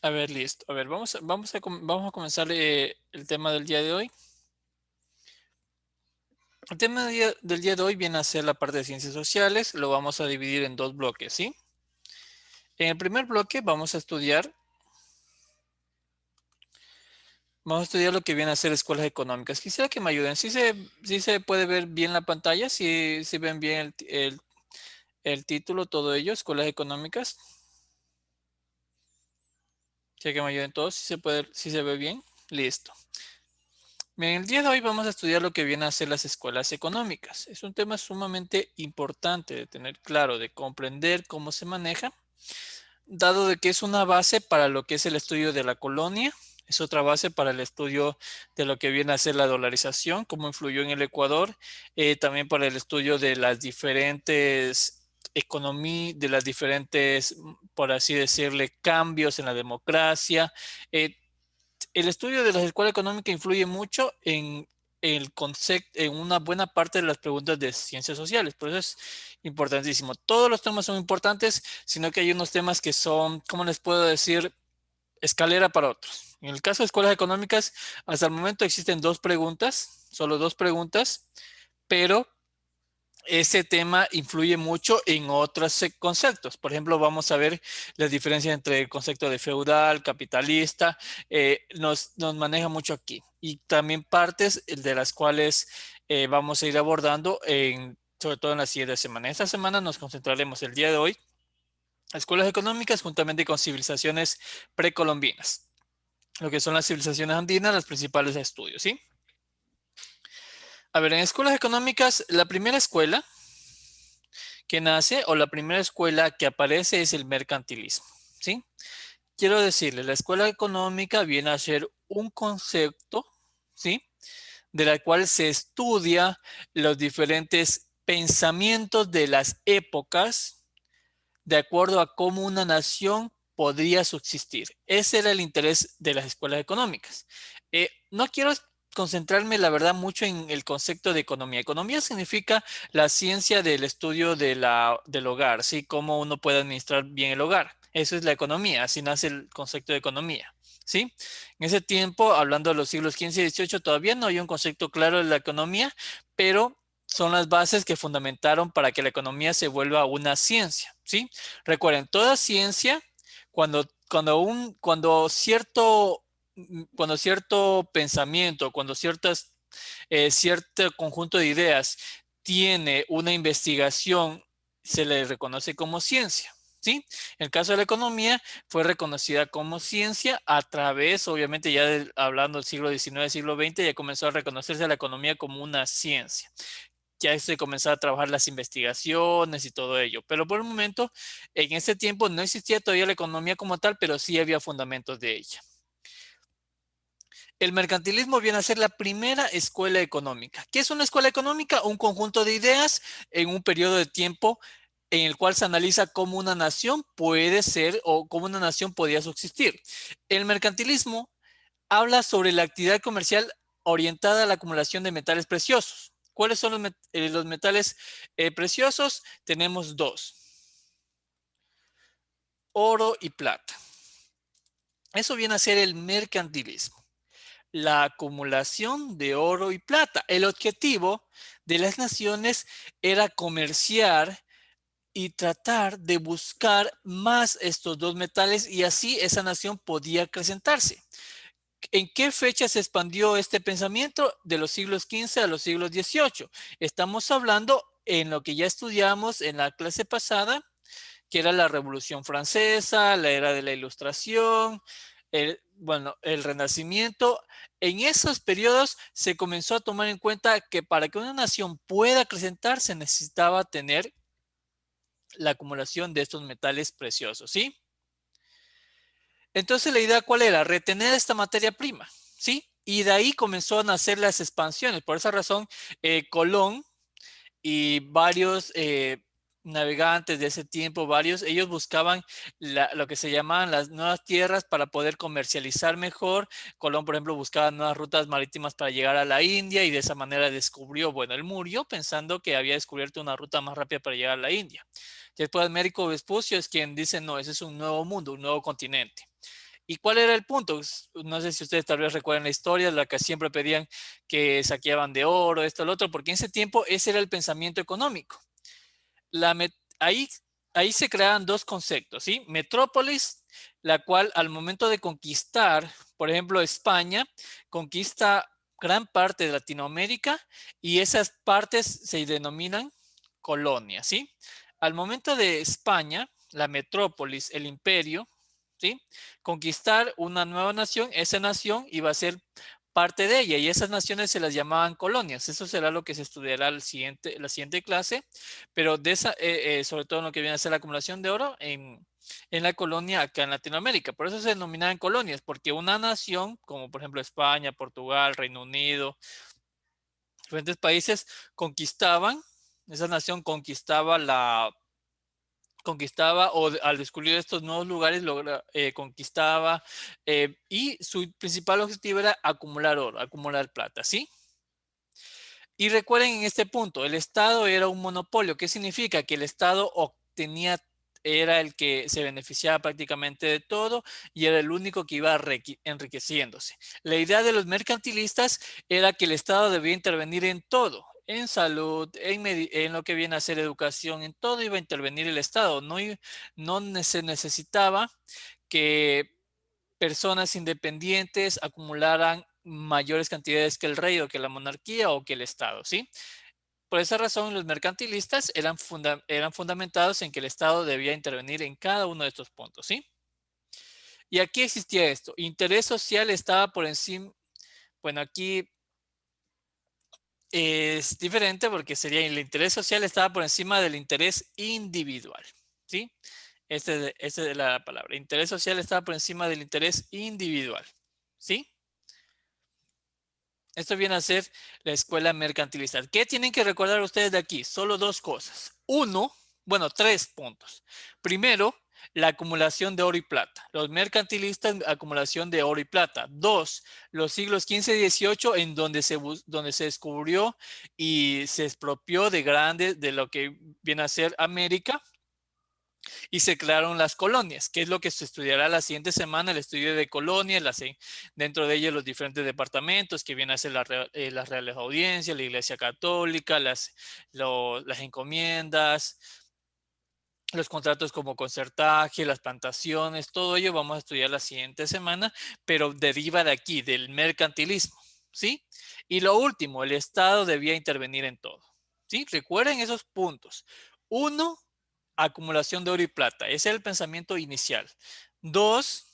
A ver, listo. A ver, vamos a comenzar el tema del día de hoy. El tema del día de hoy viene a ser la parte de ciencias sociales. Lo vamos a dividir en dos bloques, ¿sí? En el primer bloque vamos a estudiar lo que viene a ser escuelas económicas. Quisiera que me ayuden. ¿Sí se puede ver bien la pantalla? ¿Sí ven bien el título, todo ello, escuelas económicas? Quiero que me ayuden todos. ¿Sí se ve bien? Listo. Bien, el día de hoy vamos a estudiar lo que viene a ser las escuelas económicas. Es un tema sumamente importante de tener claro, de comprender cómo se maneja, dado de que es una base para lo que es el estudio de la colonia, es otra base para el estudio de lo que viene a ser la dolarización, cómo influyó en el Ecuador, también para el estudio de las diferentes economías, de las diferentes, por así decirle, cambios en la democracia. eh, el estudio de la escuela económica influye mucho en el concepto, en una buena parte de las preguntas de ciencias sociales. Por eso es importantísimo. Todos los temas son importantes, sino que hay unos temas que son, ¿cómo les puedo decir? Escalera para otros. En el caso de escuelas económicas, hasta el momento existen dos preguntas, solo dos preguntas, pero ese tema influye mucho en otros conceptos. Por ejemplo, vamos a ver las diferencias entre el concepto de feudal, capitalista, nos maneja mucho aquí. Y también partes de las cuales vamos a ir abordando, sobre todo en la siguiente semana. Esta semana nos concentraremos el día de hoy en escuelas económicas juntamente con civilizaciones precolombinas, lo que son las civilizaciones andinas, los principales estudios, ¿sí? A ver, en escuelas económicas, la primera escuela que nace o la primera escuela que aparece es el mercantilismo, ¿sí? Quiero decirle, la escuela económica viene a ser un concepto, ¿sí? De la cual se estudia los diferentes pensamientos de las épocas de acuerdo a cómo una nación podría subsistir. Ese era el interés de las escuelas económicas. No quiero concentrarme, la verdad, mucho en el concepto de economía. Economía significa la ciencia del estudio del hogar, ¿sí? Cómo uno puede administrar bien el hogar. Eso es la economía, así nace el concepto de economía, ¿sí? En ese tiempo, hablando de los siglos XV y XVIII, todavía no hay un concepto claro de la economía, pero son las bases que fundamentaron para que la economía se vuelva una ciencia, ¿sí? Recuerden, toda ciencia, cuando cierto pensamiento, cierto conjunto de ideas tiene una investigación, se le reconoce como ciencia, ¿sí? En el caso de la economía, fue reconocida como ciencia a través, obviamente, hablando del siglo XIX, siglo XX, ya comenzó a reconocerse la economía como una ciencia. Ya se comenzó a trabajar las investigaciones y todo ello. Pero por el momento, en ese tiempo no existía todavía la economía como tal, pero sí había fundamentos de ella. El mercantilismo viene a ser la primera escuela económica. ¿Qué es una escuela económica? Un conjunto de ideas en un periodo de tiempo en el cual se analiza cómo una nación puede ser o cómo una nación podía subsistir. El mercantilismo habla sobre la actividad comercial orientada a la acumulación de metales preciosos. ¿Cuáles son los metales preciosos? Tenemos dos: oro y plata. Eso viene a ser el mercantilismo, la acumulación de oro y plata. El objetivo de las naciones era comerciar y tratar de buscar más estos dos metales, y así esa nación podía acrecentarse. ¿En qué fecha se expandió este pensamiento? De los siglos XV a los siglos XVIII. Estamos hablando en lo que ya estudiamos en la clase pasada, que era la Revolución Francesa, la era de la Ilustración, el Renacimiento. En esos periodos se comenzó a tomar en cuenta que para que una nación pueda acrecentarse necesitaba tener la acumulación de estos metales preciosos, ¿sí? Entonces la idea, ¿cuál era? Retener esta materia prima, ¿sí? Y de ahí comenzó a nacer las expansiones. Por esa razón, Colón y varios navegantes de ese tiempo, ellos buscaban lo que se llamaban las nuevas tierras para poder comercializar mejor. Colón, por ejemplo, buscaba nuevas rutas marítimas para llegar a la India, y de esa manera descubrió, bueno, él murió pensando que había descubierto una ruta más rápida para llegar a la India. Después Américo Vespucio es quien dice, no, ese es un nuevo mundo, un nuevo continente. ¿Y cuál era el punto? No sé si ustedes tal vez recuerdan la historia, la que siempre pedían que saqueaban de oro, esto, lo otro, porque en ese tiempo ese era el pensamiento económico. Ahí, ahí se creaban dos conceptos, ¿sí? Metrópolis, la cual al momento de conquistar, por ejemplo, España, conquista gran parte de Latinoamérica y esas partes se denominan colonias, ¿sí? Al momento de España, la metrópolis, el imperio, ¿sí? Conquistar una nueva nación, esa nación iba a ser parte de ella y esas naciones se las llamaban colonias. Eso será lo que se estudiará la siguiente clase, pero de esa, sobre todo en lo que viene a ser la acumulación de oro en la colonia acá en Latinoamérica. Por eso se denominaban colonias, porque una nación, como por ejemplo España, Portugal, Reino Unido, diferentes países conquistaban, esa nación conquistaba o al descubrir estos nuevos lugares conquistaba y su principal objetivo era acumular oro, acumular plata, ¿sí? Y recuerden en este punto, el Estado era un monopolio. ¿Qué significa? Que el Estado obtenía, era el que se beneficiaba prácticamente de todo y era el único que iba enriqueciéndose. La idea de los mercantilistas era que el Estado debía intervenir en todo, en salud, en lo que viene a ser educación, en todo iba a intervenir el Estado. No se necesitaba que personas independientes acumularan mayores cantidades que el rey o que la monarquía o que el Estado, ¿sí? Por esa razón, los mercantilistas eran fundamentados en que el Estado debía intervenir en cada uno de estos puntos, ¿sí? Y aquí existía esto. Interés social estaba por encima. Bueno, aquí es diferente porque sería el interés social estaba por encima del interés individual, ¿sí? Esta es la palabra. Interés social estaba por encima del interés individual, ¿sí? Esto viene a ser la escuela mercantilista. ¿Qué tienen que recordar ustedes de aquí? Solo dos cosas. Uno, bueno, tres puntos. Primero, la acumulación de oro y plata. Los mercantilistas, acumulación de oro y plata. Dos, los siglos XV y XVIII, en donde se descubrió y se expropió de lo que viene a ser América y se crearon las colonias, que es lo que se estudiará la siguiente semana, el estudio de colonias, dentro de ellos los diferentes departamentos que vienen a ser las reales audiencias, la Iglesia Católica, las encomiendas, los contratos como concertaje, las plantaciones, todo ello vamos a estudiar la siguiente semana, pero deriva de aquí, del mercantilismo, ¿sí? Y lo último, el Estado debía intervenir en todo, ¿sí? Recuerden esos puntos. Uno, acumulación de oro y plata. Ese es el pensamiento inicial. Dos,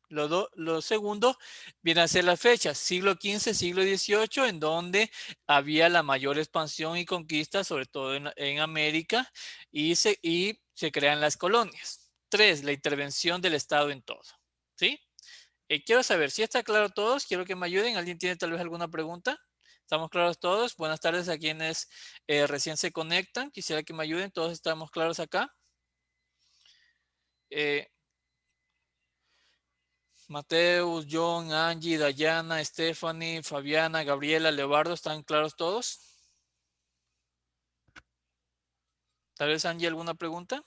lo segundo viene a ser las fechas, siglo XV, siglo XVIII, en donde había la mayor expansión y conquista, sobre todo en América, y se crean las colonias. Tres, la intervención del Estado en todo. ¿Sí? Quiero saber si está claro todos, quiero que me ayuden. ¿Alguien tiene tal vez alguna pregunta? ¿Estamos claros todos? Buenas tardes a quienes recién se conectan. Quisiera que me ayuden. ¿Todos estamos claros acá? Eh, Mateus, John, Angie, Dayana, Stephanie, Fabiana, Gabriela, Leobardo, ¿están claros todos? Tal vez Angie, ¿alguna pregunta?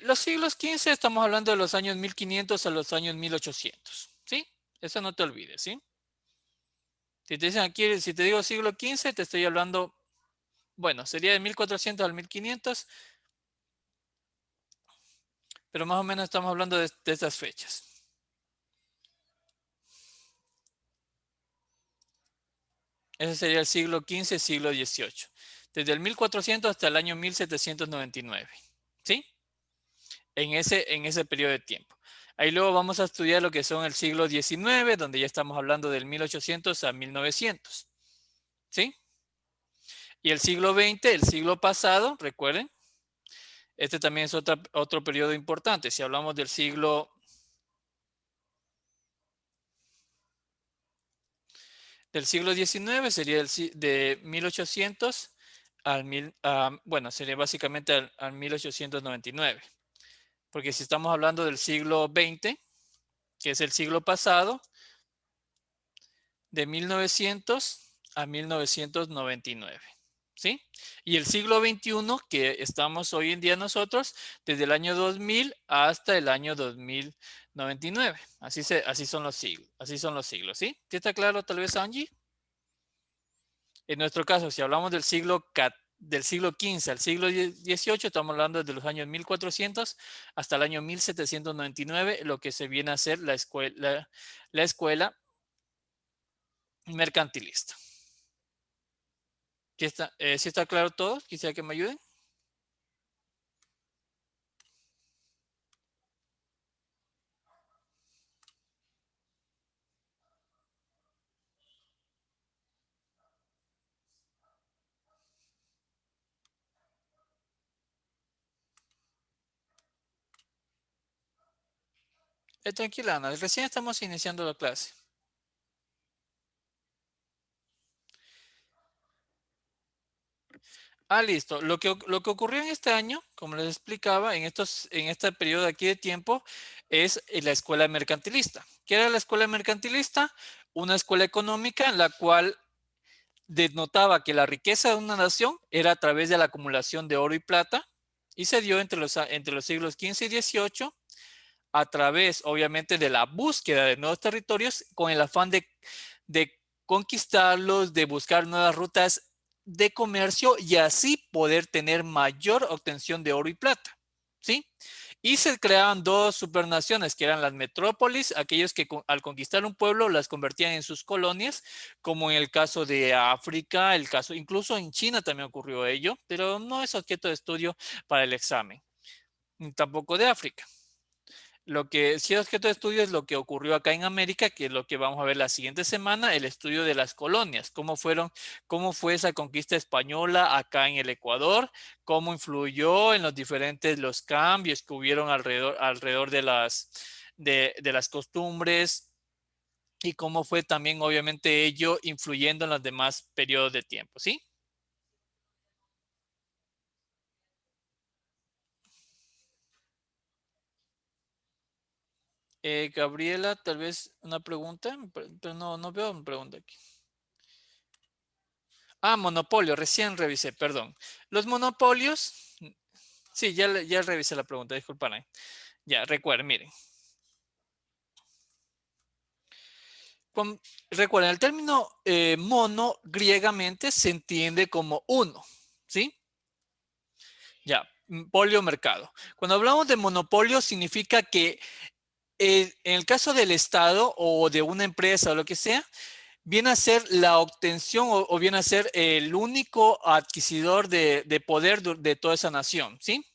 Los siglos XV estamos hablando de los años 1500 a los años 1800, ¿sí? Eso no te olvides, ¿sí? Si te dicen aquí, si te digo siglo XV, te estoy hablando, bueno, sería de 1400 al 1500, pero más o menos estamos hablando de estas fechas. Ese sería el siglo XV, siglo XVIII. Desde el 1400 hasta el año 1799, ¿sí? En ese periodo de tiempo. Ahí luego vamos a estudiar lo que son el siglo XIX, donde ya estamos hablando del 1800 a 1900, ¿sí? Y el siglo XX, el siglo pasado, recuerden, este también es otro periodo importante. Si hablamos del siglo XIX, sería de 1800 bueno, sería básicamente al 1899. Porque si estamos hablando del siglo XX, que es el siglo pasado, de 1900 a 1999. ¿sí? Y el siglo XXI, que estamos hoy en día nosotros, desde el año 2000 hasta el año 2099. Así son los siglos, ¿sí? ¿Sí está claro tal vez, Angie? En nuestro caso, si hablamos del siglo XV al siglo XVIII, estamos hablando desde los años 1400 hasta el año 1799, lo que se viene a ser la escuela mercantilista. ¿Sí está claro todo? Quisiera que me ayuden. Tranquila, Ana, recién estamos iniciando la clase. Listo. Lo que ocurrió en este año, como les explicaba, en este periodo aquí de tiempo, es la escuela mercantilista. ¿Qué era la escuela mercantilista? Una escuela económica en la cual denotaba que la riqueza de una nación era a través de la acumulación de oro y plata y se dio entre los siglos XV y XVIII a través, obviamente, de la búsqueda de nuevos territorios con el afán de conquistarlos, de buscar nuevas rutas de comercio y así poder tener mayor obtención de oro y plata, ¿sí? Y se creaban dos supernaciones, que eran las metrópolis, aquellos que al conquistar un pueblo las convertían en sus colonias, como en el caso de África, incluso en China también ocurrió ello, pero no es objeto de estudio para el examen, ni tampoco de África. Lo que sí es objeto de estudio es lo que ocurrió acá en América, que es lo que vamos a ver la siguiente semana, el estudio de las colonias, cómo fue esa conquista española acá en el Ecuador, cómo influyó en los cambios que hubieron alrededor de las costumbres y cómo fue también obviamente ello influyendo en los demás periodos de tiempo, ¿sí? Gabriela, tal vez una pregunta, pero no veo una pregunta aquí. Monopolio, recién revisé, perdón. Los monopolios, sí, ya revisé la pregunta, disculpen. Ya, recuerden, miren. Con- Recuerden, el término mono griegamente se entiende como uno, ¿sí? Ya, polio mercado. Cuando hablamos de monopolio significa que en el caso del Estado o de una empresa o lo que sea, viene a ser la obtención o viene a ser el único adquisidor de poder de toda esa nación, ¿sí?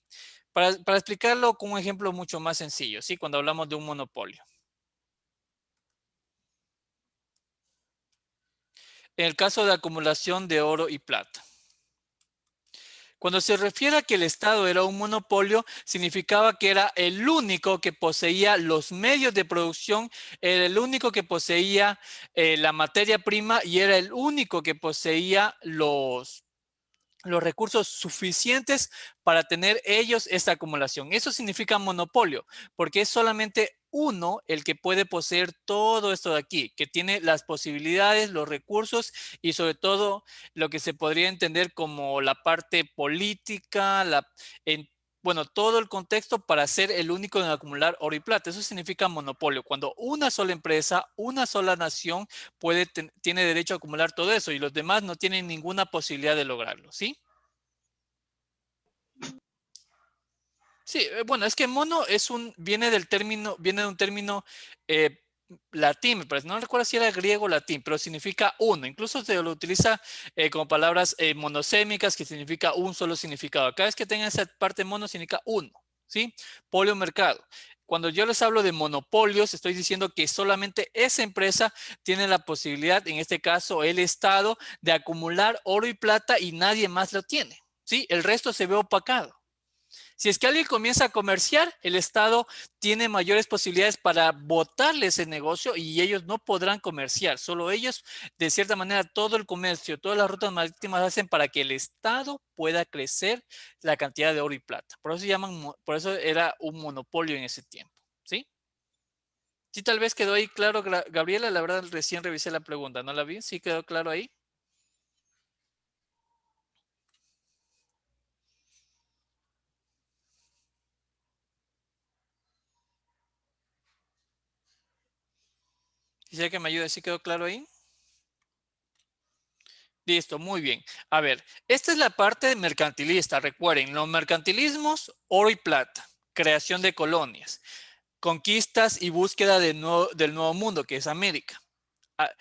Para explicarlo con un ejemplo mucho más sencillo, ¿sí? Cuando hablamos de un monopolio. En el caso de acumulación de oro y plata. Cuando se refiere a que el Estado era un monopolio, significaba que era el único que poseía los medios de producción, era el único que poseía la materia prima y era el único que poseía los recursos suficientes para tener ellos esta acumulación. Eso significa monopolio, porque es solamente uno el que puede poseer todo esto de aquí, que tiene las posibilidades, los recursos y sobre todo lo que se podría entender como la parte política, en, bueno, todo el contexto para ser el único en acumular oro y plata. Eso significa monopolio. Cuando una sola empresa, una sola nación tiene derecho a acumular todo eso y los demás no tienen ninguna posibilidad de lograrlo, ¿sí? Sí, bueno, es que mono viene de un término eh, latín, pero no recuerdo si era griego o latín, pero significa uno. Incluso se lo utiliza como palabras monosémicas, que significa un solo significado. Cada vez que tenga esa parte mono, significa uno, ¿sí? Polio mercado. Cuando yo les hablo de monopolios, estoy diciendo que solamente esa empresa tiene la posibilidad, en este caso el Estado, de acumular oro y plata y nadie más lo tiene, ¿sí? El resto se ve opacado. Si es que alguien comienza a comerciar, el Estado tiene mayores posibilidades para botarle ese negocio y ellos no podrán comerciar. Solo ellos, de cierta manera, todo el comercio, todas las rutas marítimas hacen para que el Estado pueda crecer la cantidad de oro y plata. Por eso era un monopolio en ese tiempo. ¿Sí? Sí, tal vez quedó ahí claro, Gabriela. La verdad, recién revisé la pregunta. ¿No la vi? ¿Sí quedó claro ahí? Quisiera que me ayude, ¿sí quedó claro ahí? Listo, muy bien. A ver, esta es la parte mercantilista. Recuerden, los mercantilismos, oro y plata, creación de colonias, conquistas y búsqueda del nuevo mundo, que es América. Ah,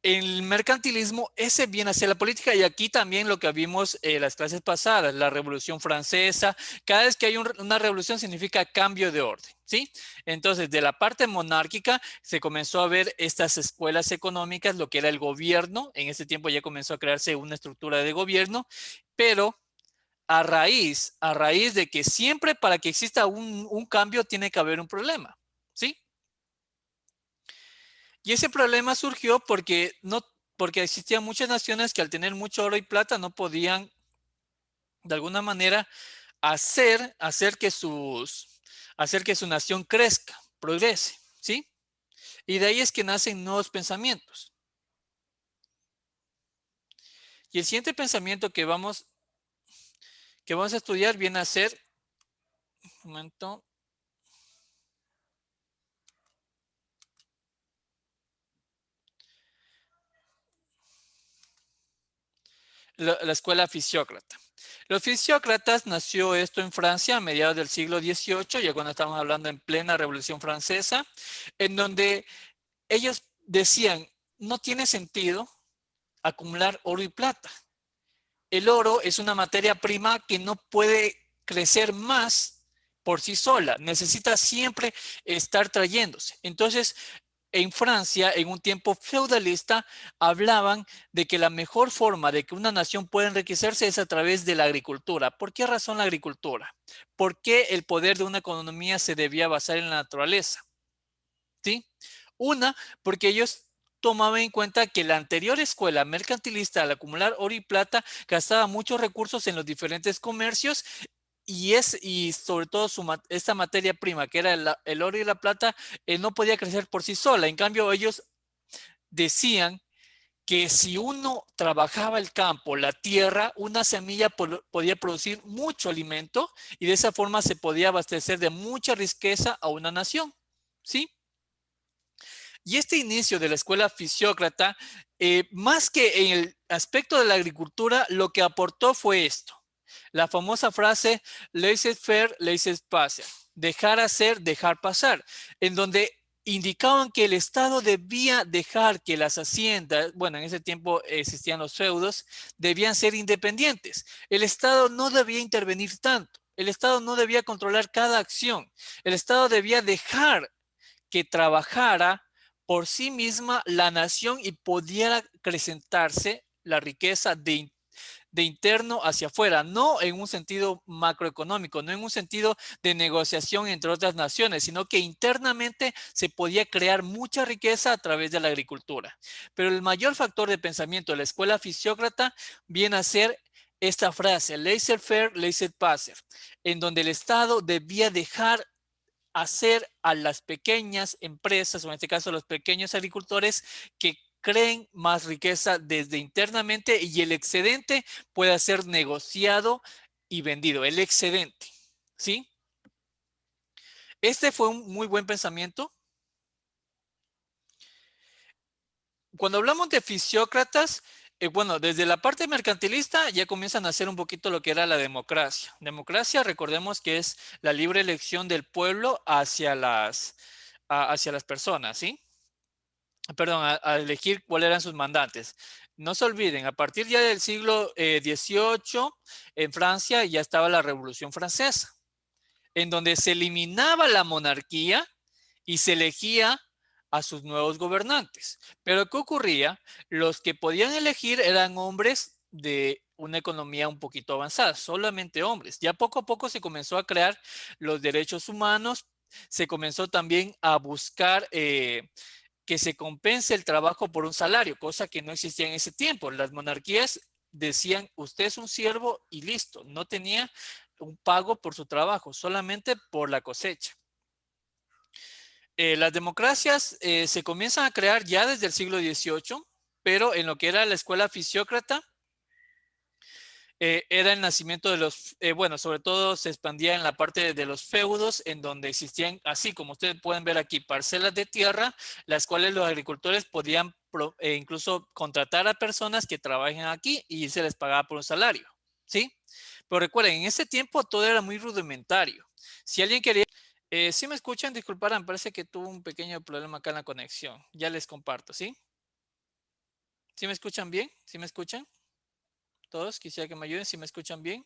el mercantilismo, ese viene hacia la política y aquí también lo que vimos en las clases pasadas, la Revolución Francesa, cada vez que hay una revolución significa cambio de orden, ¿sí? Entonces, de la parte monárquica se comenzó a ver estas escuelas económicas, lo que era el gobierno, en ese tiempo ya comenzó a crearse una estructura de gobierno, pero a raíz de que siempre para que exista un cambio tiene que haber un problema, ¿sí? Y ese problema surgió porque, no, porque existían muchas naciones que al tener mucho oro y plata no podían de alguna manera hacer hacer que su nación crezca, progrese, ¿sí? Y de ahí es que nacen nuevos pensamientos. Y el siguiente pensamiento que vamos a estudiar viene a ser, un momento, la escuela fisiócrata. Los fisiócratas nació esto en Francia a mediados del siglo XVIII, ya cuando estamos hablando en plena Revolución Francesa, en donde ellos decían, no tiene sentido acumular oro y plata. El oro es una materia prima que no puede crecer más por sí sola, necesita siempre estar trayéndose. Entonces, en Francia, en un tiempo feudalista, hablaban de que la mejor forma de que una nación pueda enriquecerse es a través de la agricultura. ¿Por qué razón la agricultura? ¿Por qué el poder de una economía se debía basar en la naturaleza? ¿Sí? Una, porque ellos tomaban en cuenta que la anterior escuela mercantilista, al acumular oro y plata, gastaba muchos recursos en los diferentes comercios y sobre todo esta materia prima, que era el oro y la plata, no podía crecer por sí sola. En cambio, ellos decían que si uno trabajaba el campo, la tierra, una semilla podía producir mucho alimento y de esa forma se podía abastecer de mucha riqueza a una nación. ¿Sí? Y este inicio de la escuela fisiócrata, más que en el aspecto de la agricultura, lo que aportó fue esto. La famosa frase laissez-faire, laissez-passer, dejar hacer, dejar pasar, en donde indicaban que el Estado debía dejar que las haciendas, bueno, en ese tiempo existían los feudos, debían ser independientes. El Estado no debía intervenir tanto. El Estado no debía controlar cada acción. El Estado debía dejar que trabajara por sí misma la nación y pudiera acrecentarse la riqueza de interno hacia afuera, no en un sentido macroeconómico, no en un sentido de negociación entre otras naciones, sino que internamente se podía crear mucha riqueza a través de la agricultura. Pero el mayor factor de pensamiento de la escuela fisiócrata viene a ser esta frase, laissez-faire, laissez-passer, en donde el Estado debía dejar hacer a las pequeñas empresas, o en este caso a los pequeños agricultores, que creen más riqueza desde internamente y el excedente pueda ser negociado y vendido, el excedente, ¿sí? Este fue un muy buen pensamiento. Cuando hablamos de fisiócratas, bueno, desde la parte mercantilista ya comienzan a hacer un poquito lo que era la democracia. Democracia, recordemos que es la libre elección del pueblo hacia las personas, ¿sí? Perdón, a elegir cuáles eran sus mandantes. No se olviden, a partir ya del siglo XVIII, en Francia ya estaba la Revolución Francesa, en donde se eliminaba la monarquía y se elegía a sus nuevos gobernantes. Pero ¿qué ocurría? Los que podían elegir eran hombres de una economía un poquito avanzada, solamente hombres. Ya poco a poco se comenzó a crear los derechos humanos, se comenzó también a buscar que se compense el trabajo por un salario, cosa que no existía en ese tiempo. Las monarquías decían, usted es un siervo y listo, no tenía un pago por su trabajo, solamente por la cosecha. Las democracias se comienzan a crear ya desde el siglo XVIII, pero en lo que era la escuela fisiócrata, era el nacimiento de los, bueno, sobre todo se expandía en la parte de los feudos, en donde existían, así como ustedes pueden ver aquí, parcelas de tierra, las cuales los agricultores podían incluso contratar a personas que trabajen aquí y se les pagaba por un salario, ¿sí? Pero recuerden, en ese tiempo todo era muy rudimentario. Si alguien quería... ¿sí me escuchan? Disculparán, parece que tuvo un pequeño problema acá en la conexión. Ya les comparto, ¿sí? ¿Sí me escuchan bien? ¿Sí me escuchan? Todos, quisiera que me ayuden. ¿Sí me escuchan bien?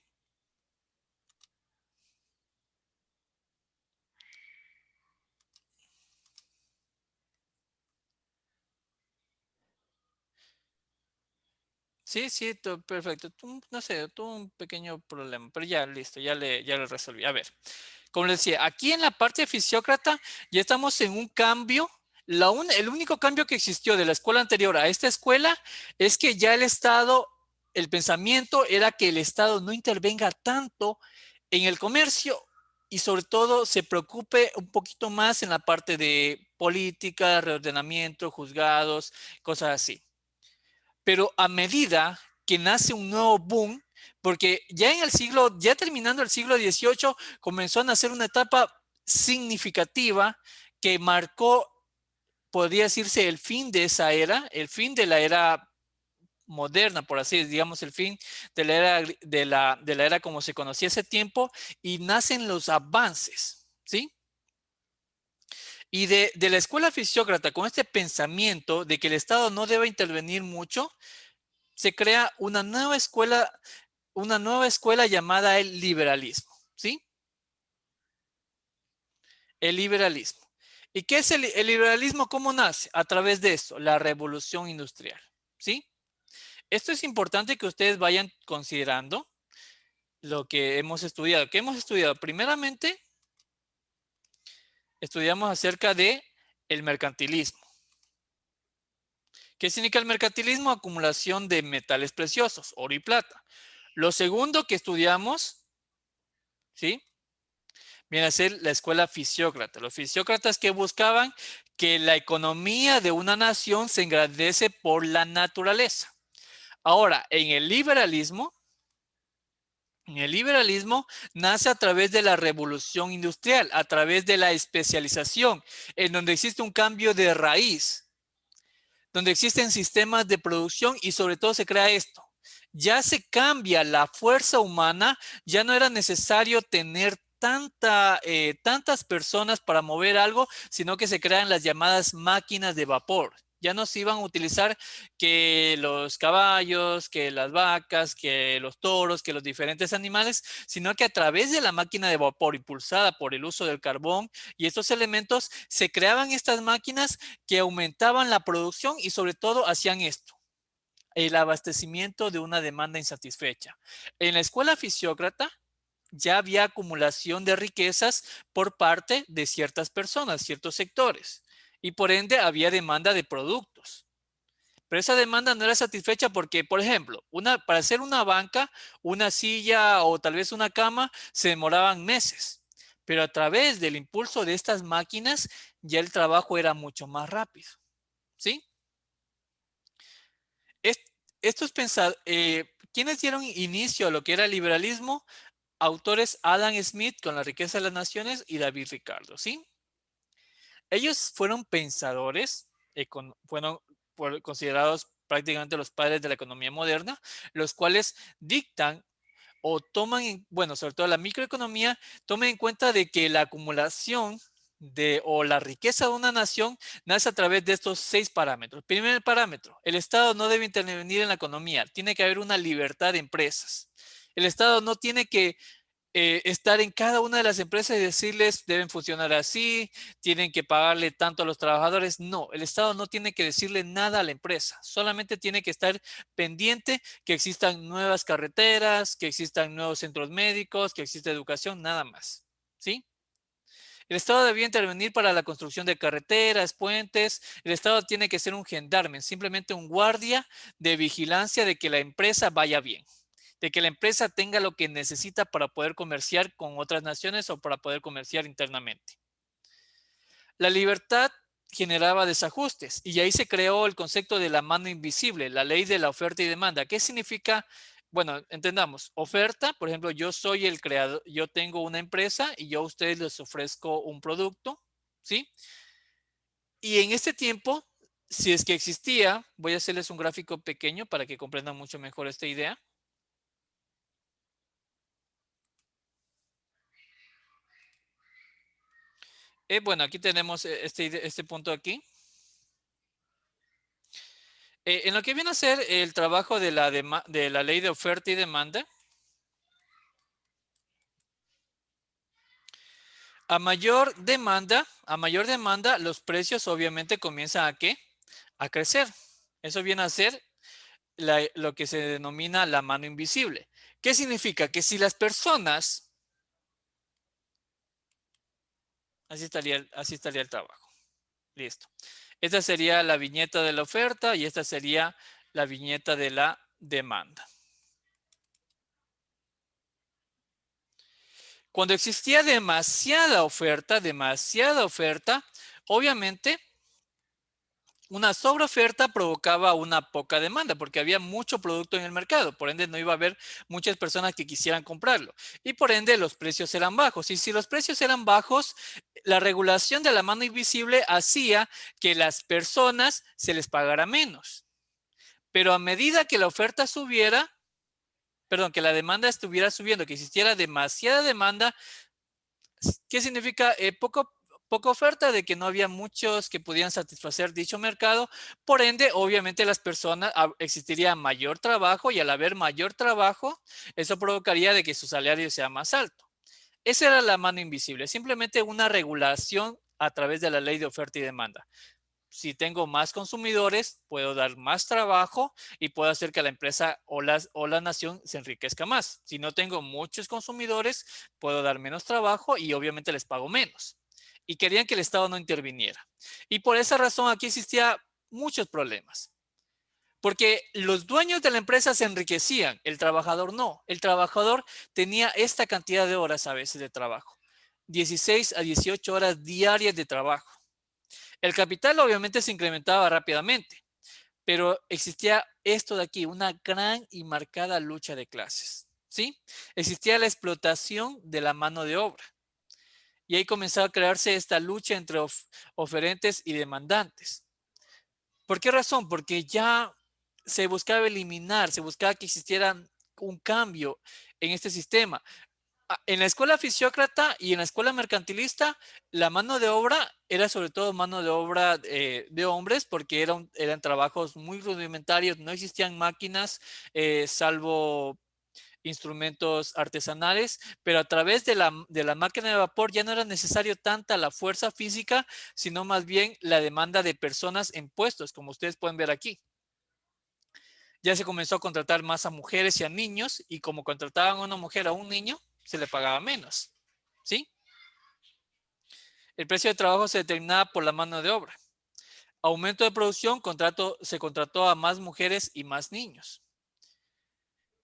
Sí, sí, perfecto. No sé, tuve un pequeño problema, pero ya listo, ya le resolví. A ver, como les decía, aquí en la parte fisiócrata ya estamos en un cambio. El único cambio que existió de la escuela anterior a esta escuela es que ya el Estado, el pensamiento era que el Estado no intervenga tanto en el comercio y sobre todo se preocupe un poquito más en la parte de política, reordenamiento, juzgados, cosas así. Pero a medida que nace un nuevo boom, porque ya en el siglo, ya terminando el siglo XVIII, comenzó a nacer una etapa significativa que marcó, podría decirse, el fin de esa era, el fin de la era moderna, por así decirlo, digamos, el fin de la era, de la era como se conocía ese tiempo, y nacen los avances, ¿sí? Y de la escuela fisiócrata, con este pensamiento de que el Estado no debe intervenir mucho, se crea una nueva escuela llamada el liberalismo, ¿sí? El liberalismo. ¿Y qué es el liberalismo? ¿Cómo nace? A través de esto, la revolución industrial, ¿sí? Esto es importante que ustedes vayan considerando lo que hemos estudiado. ¿Qué hemos estudiado? Primeramente, estudiamos acerca de el mercantilismo. ¿Qué significa el mercantilismo? Acumulación de metales preciosos, oro y plata. Lo segundo que estudiamos, ¿sí? Viene a ser la escuela fisiócrata. Los fisiócratas que buscaban que la economía de una nación se engrandece por la naturaleza. Ahora, en el liberalismo nace a través de la revolución industrial, a través de la especialización, en donde existe un cambio de raíz, donde existen sistemas de producción y sobre todo se crea esto. Ya se cambia la fuerza humana, ya no era necesario tener tantas personas para mover algo, sino que se crean las llamadas máquinas de vapor. Ya no se iban a utilizar que los caballos, que las vacas, que los toros, que los diferentes animales, sino que a través de la máquina de vapor impulsada por el uso del carbón y estos elementos, se creaban estas máquinas que aumentaban la producción y sobre todo hacían esto, el abastecimiento de una demanda insatisfecha. En la escuela fisiócrata ya había acumulación de riquezas por parte de ciertas personas, ciertos sectores, y por ende había demanda de productos. Pero esa demanda no era satisfecha porque, por ejemplo, para hacer una banca, una silla o tal vez una cama se demoraban meses. Pero a través del impulso de estas máquinas ya el trabajo era mucho más rápido. ¿Sí? Es- Esto es pensar, ¿quiénes dieron inicio a lo que era el liberalismo? Autores Adam Smith con La riqueza de las naciones y David Ricardo, ¿sí? Ellos fueron pensadores, fueron considerados prácticamente los padres de la economía moderna, los cuales dictan o toman, bueno, sobre todo la microeconomía, tomen en cuenta de que la acumulación o la riqueza de una nación nace a través de estos 6 parámetros. Primer parámetro, el Estado no debe intervenir en la economía, tiene que haber una libertad de empresas. El Estado no tiene que estar en cada una de las empresas y decirles deben funcionar así, tienen que pagarle tanto a los trabajadores. No, el Estado no tiene que decirle nada a la empresa, solamente tiene que estar pendiente que existan nuevas carreteras, que existan nuevos centros médicos, que exista educación, nada más. ¿Sí? El Estado debía intervenir para la construcción de carreteras, puentes. El Estado tiene que ser un gendarme, simplemente un guardia de vigilancia de que la empresa vaya bien, de que la empresa tenga lo que necesita para poder comerciar con otras naciones o para poder comerciar internamente. La libertad generaba desajustes y ahí se creó el concepto de la mano invisible, la ley de la oferta y demanda. ¿Qué significa Bueno, entendamos, oferta, por ejemplo, yo soy el creador, yo tengo una empresa y yo a ustedes les ofrezco un producto, ¿sí? Y en este tiempo, si es que existía, voy a hacerles un gráfico pequeño para que comprendan mucho mejor esta idea. Bueno, aquí tenemos este punto aquí. En lo que viene a ser el trabajo de de la ley de oferta y demanda, a mayor demanda, los precios obviamente comienzan a ¿qué? A crecer. Eso viene a ser lo que se denomina la mano invisible. ¿Qué significa? Que si las personas, así estaría el trabajo. Listo. Esta sería la viñeta de la oferta y esta sería la viñeta de la demanda. Cuando existía demasiada oferta, obviamente una sobreoferta provocaba una poca demanda porque había mucho producto en el mercado, por ende no iba a haber muchas personas que quisieran comprarlo y por ende los precios eran bajos. Y si los precios eran bajos, la regulación de la mano invisible hacía que las personas se les pagara menos. Pero a medida que la oferta subiera, perdón, que la demanda estuviera subiendo, que existiera demasiada demanda, ¿qué significa poca oferta? De que no había muchos que pudieran satisfacer dicho mercado. Por ende, obviamente las personas, existiría mayor trabajo y al haber mayor trabajo, eso provocaría de que su salario sea más alto. Esa era la mano invisible, simplemente una regulación a través de la ley de oferta y demanda. Si tengo más consumidores, puedo dar más trabajo y puedo hacer que la empresa o la nación se enriquezca más. Si no tengo muchos consumidores, puedo dar menos trabajo y obviamente les pago menos. Y querían que el Estado no interviniera. Y por esa razón aquí existía muchos problemas. Porque los dueños de la empresa se enriquecían, el trabajador no. El trabajador tenía esta cantidad de horas a veces de trabajo. 16 a 18 horas diarias de trabajo. El capital obviamente se incrementaba rápidamente, pero existía esto de aquí, una gran y marcada lucha de clases, ¿sí? Existía la explotación de la mano de obra y ahí comenzó a crearse esta lucha entre oferentes y demandantes. ¿Por qué razón? Porque ya se buscaba eliminar, se buscaba que existiera un cambio en este sistema. En la escuela fisiócrata y en la escuela mercantilista, la mano de obra era sobre todo mano de obra de hombres porque eran trabajos muy rudimentarios, no existían máquinas salvo instrumentos artesanales, pero a través de la máquina de vapor ya no era necesario tanta la fuerza física, sino más bien la demanda de personas en puestos, como ustedes pueden ver aquí. Ya se comenzó a contratar más a mujeres y a niños, y como contrataban a una mujer a un niño, se le pagaba menos. ¿Sí? El precio de trabajo se determinaba por la mano de obra. Aumento de producción, se contrató a más mujeres y más niños.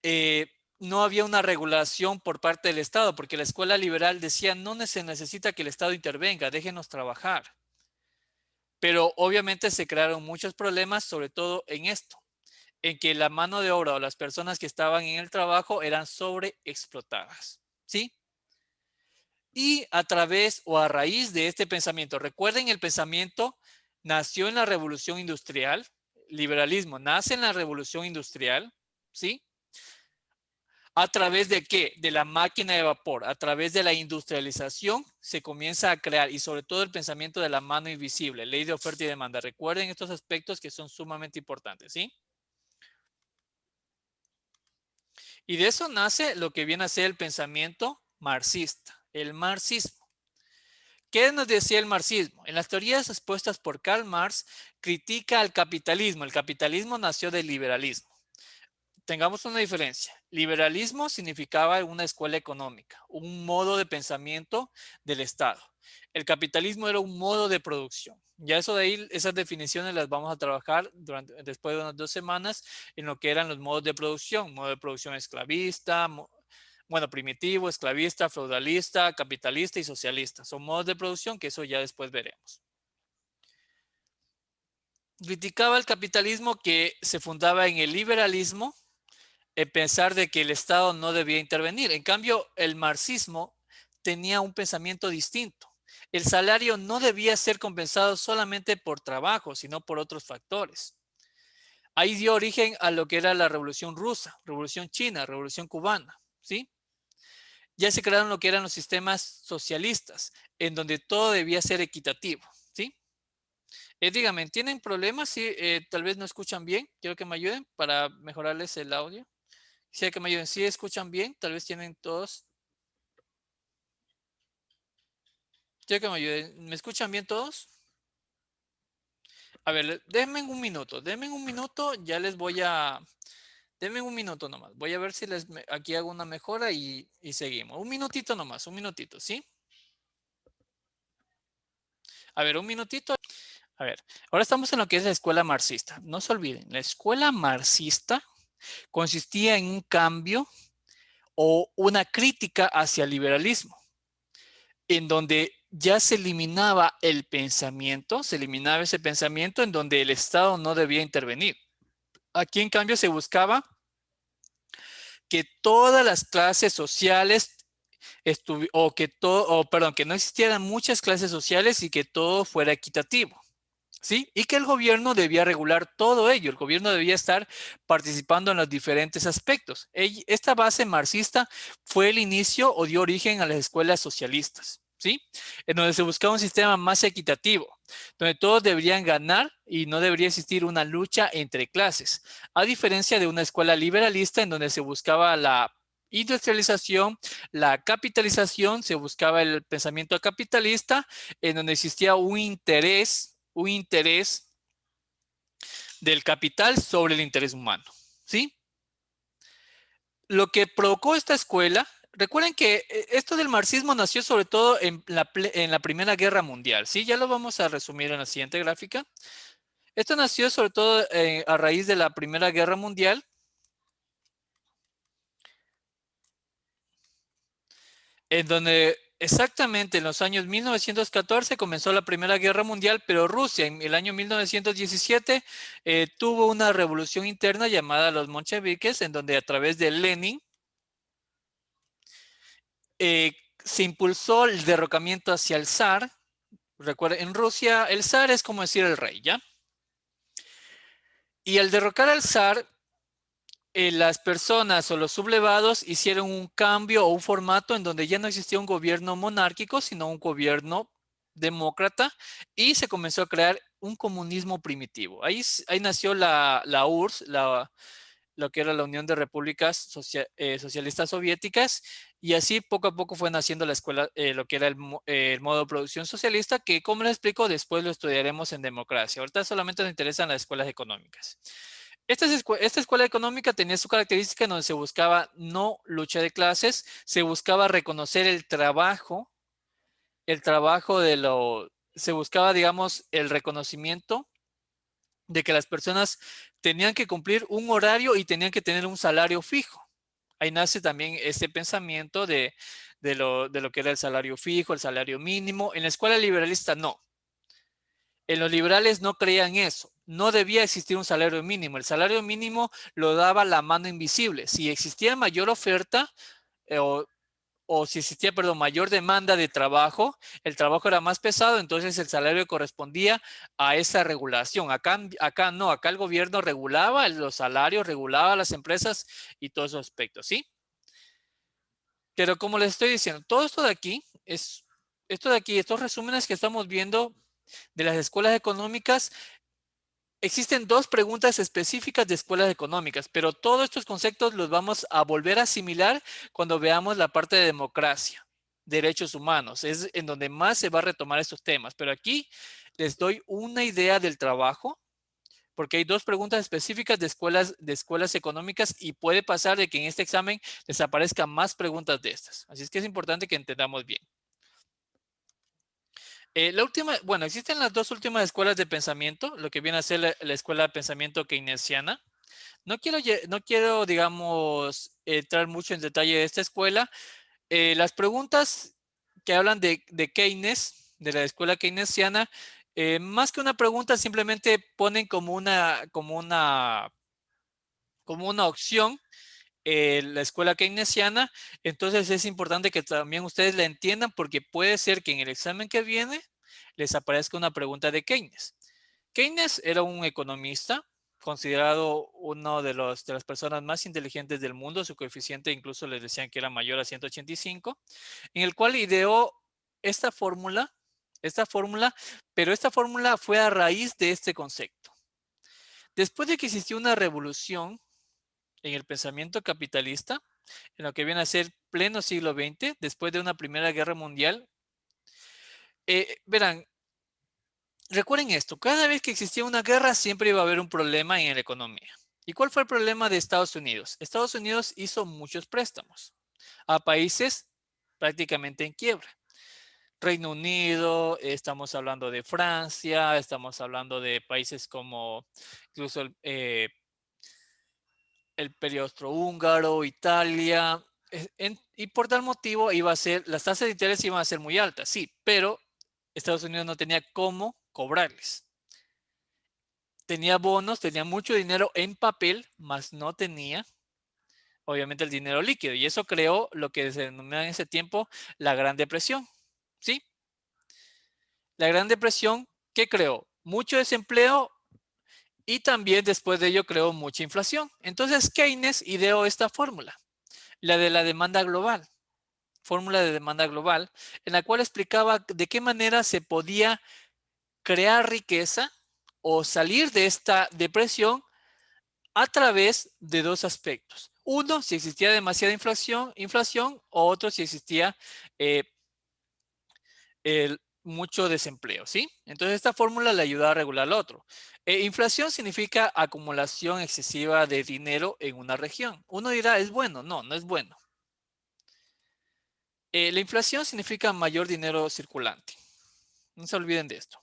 Eh, no había una regulación por parte del Estado, porque la escuela liberal decía, no se necesita que el Estado intervenga, déjenos trabajar. Pero obviamente se crearon muchos problemas, sobre todo en esto, en que la mano de obra o las personas que estaban en el trabajo eran sobreexplotadas. ¿Sí? Y a través o a raíz de este pensamiento, recuerden, el pensamiento nació en la revolución industrial, liberalismo nace en la revolución industrial, ¿sí? ¿A través de qué? De la máquina de vapor, a través de la industrialización se comienza a crear, y sobre todo el pensamiento de la mano invisible, ley de oferta y demanda. Recuerden estos aspectos que son sumamente importantes, ¿sí? Y de eso nace lo que viene a ser el pensamiento marxista, el marxismo. ¿Qué nos decía el marxismo? En las teorías expuestas por Karl Marx, critica al capitalismo. El capitalismo nació del liberalismo. Tengamos una diferencia. Liberalismo significaba una escuela económica, un modo de pensamiento del Estado. El capitalismo era un modo de producción. Ya eso de ahí, esas definiciones las vamos a trabajar después de unas 2 semanas en lo que eran los modos de producción. Modo de producción esclavista, bueno, primitivo, esclavista, feudalista, capitalista y socialista. Son modos de producción que eso ya después veremos. Criticaba el capitalismo que se fundaba en el liberalismo, pensar de que el Estado no debía intervenir. En cambio, el marxismo tenía un pensamiento distinto. El salario no debía ser compensado solamente por trabajo, sino por otros factores. Ahí dio origen a lo que era la Revolución Rusa, Revolución China, Revolución Cubana, ¿sí? Ya se crearon lo que eran los sistemas socialistas, en donde todo debía ser equitativo, ¿sí? Dígame, ¿tienen problemas? Sí, tal vez no escuchan bien. Quiero que me ayuden para mejorarles el audio. Sí, que me ayuden. ¿Sí escuchan bien? Tal vez tienen todos. Quiero que me ayuden. ¿Me escuchan bien todos? A ver, denme un minuto. Denme un minuto. Ya les voy a... Denme un minuto nomás. Voy a ver si les aquí hago una mejora y seguimos. Un minutito nomás, un minutito, ¿sí? A ver, un minutito. A ver, ahora estamos en lo que es la escuela marxista. No se olviden, la escuela marxista consistía en un cambio o una crítica hacia el liberalismo, en donde ya se eliminaba el pensamiento, se eliminaba ese pensamiento en donde el Estado no debía intervenir. Aquí, en cambio, se buscaba que todas las clases sociales o que todo, o perdón, que no existieran muchas clases sociales y que todo fuera equitativo. ¿Sí? Y que el gobierno debía regular todo ello, el gobierno debía estar participando en los diferentes aspectos. Esta base marxista fue el inicio o dio origen a las escuelas socialistas, ¿sí? En donde se buscaba un sistema más equitativo, donde todos deberían ganar y no debería existir una lucha entre clases, a diferencia de una escuela liberalista en donde se buscaba la industrialización, la capitalización, se buscaba el pensamiento capitalista, en donde existía un interés del capital sobre el interés humano, ¿sí? Lo que provocó esta escuela, recuerden que esto del marxismo nació sobre todo en la Primera Guerra Mundial, ¿sí? Ya lo vamos a resumir en la siguiente gráfica. Esto nació sobre todo a raíz de la Primera Guerra Mundial, en donde exactamente en los años 1914 comenzó la Primera Guerra Mundial, pero Rusia en el año 1917 tuvo una revolución interna llamada los mencheviques, en donde a través de Lenin eh, se impulsó el derrocamiento hacia el zar. Recuerden, en Rusia el zar es como decir el rey, ¿ya? Y al derrocar al zar, las personas o los sublevados hicieron un cambio o un formato en donde ya no existía un gobierno monárquico, sino un gobierno demócrata y se comenzó a crear un comunismo primitivo. Ahí nació la URSS, lo que era la Unión de Repúblicas Socialistas Soviéticas, y así poco a poco fue naciendo la escuela, lo que era el modo de producción socialista, que como les explico, después lo estudiaremos en democracia. Ahorita solamente nos interesan las escuelas económicas. Esta escuela económica tenía su característica en donde se buscaba no lucha de clases, se buscaba reconocer el trabajo se buscaba, digamos, el reconocimiento de que las personas tenían que cumplir un horario y tenían que tener un salario fijo. Ahí nace también ese pensamiento de lo que era el salario fijo, el salario mínimo. En la escuela liberalista no. En los liberales no creían eso. No debía existir un salario mínimo. El salario mínimo lo daba la mano invisible. Si existía mayor oferta o si existía, perdón, mayor demanda de trabajo, el trabajo era más pesado, entonces el salario correspondía a esa regulación. Acá no, acá el gobierno regulaba los salarios, regulaba las empresas y todos esos aspectos, ¿sí? Pero como les estoy diciendo, todo esto de aquí estos resúmenes que estamos viendo de las escuelas económicas, existen dos preguntas específicas de escuelas económicas, pero todos estos conceptos los vamos a volver a asimilar cuando veamos la parte de democracia, derechos humanos. Es en donde más se va a retomar estos temas. Pero aquí les doy una idea del trabajo, porque hay dos preguntas específicas de escuelas económicas y puede pasar de que en este examen les aparezcan más preguntas de estas. Así es que es importante que entendamos bien. Bueno, existen las dos últimas escuelas de pensamiento, lo que viene a ser la escuela de pensamiento keynesiana. No quiero, digamos, entrar mucho en detalle de esta escuela. Las preguntas que hablan de Keynes, de la escuela keynesiana, más que una pregunta, simplemente ponen como una opción la escuela keynesiana, entonces es importante que también ustedes la entiendan porque puede ser que en el examen que viene les aparezca una pregunta de Keynes. Keynes era un economista considerado uno de las personas más inteligentes del mundo. Su coeficiente incluso les decían que era mayor a 185, en el cual ideó esta fórmula, pero esta fórmula fue a raíz de este concepto. Después de que existió una revolución en el pensamiento capitalista, en lo que viene a ser pleno siglo XX, después de una Primera Guerra Mundial, verán, recuerden esto, cada vez que existía una guerra siempre iba a haber un problema en la economía. ¿Y cuál fue el problema de Estados Unidos? Estados Unidos hizo muchos préstamos a países prácticamente en quiebra. Reino Unido, estamos hablando de Francia, estamos hablando de países como incluso el Imperio Austrohúngaro, Italia, y por tal motivo las tasas de interés iban a ser muy altas, sí, pero Estados Unidos no tenía cómo cobrarles. Tenía bonos, tenía mucho dinero en papel, mas no tenía, obviamente, el dinero líquido. Y eso creó lo que se denomina en ese tiempo la Gran Depresión, ¿sí? La Gran Depresión, ¿qué creó? Mucho desempleo y también después de ello creó mucha inflación. Entonces Keynes ideó esta fórmula, la de la demanda global, fórmula de demanda global, en la cual explicaba de qué manera se podía crear riqueza o salir de esta depresión a través de dos aspectos. Uno, si existía demasiada inflación, o otro, si existía eh, mucho desempleo, ¿sí? Entonces esta fórmula le ayuda a regular lo otro. Inflación significa acumulación excesiva de dinero en una región. Uno dirá, ¿es bueno? No, no es bueno. La inflación significa mayor dinero circulante. No se olviden de esto.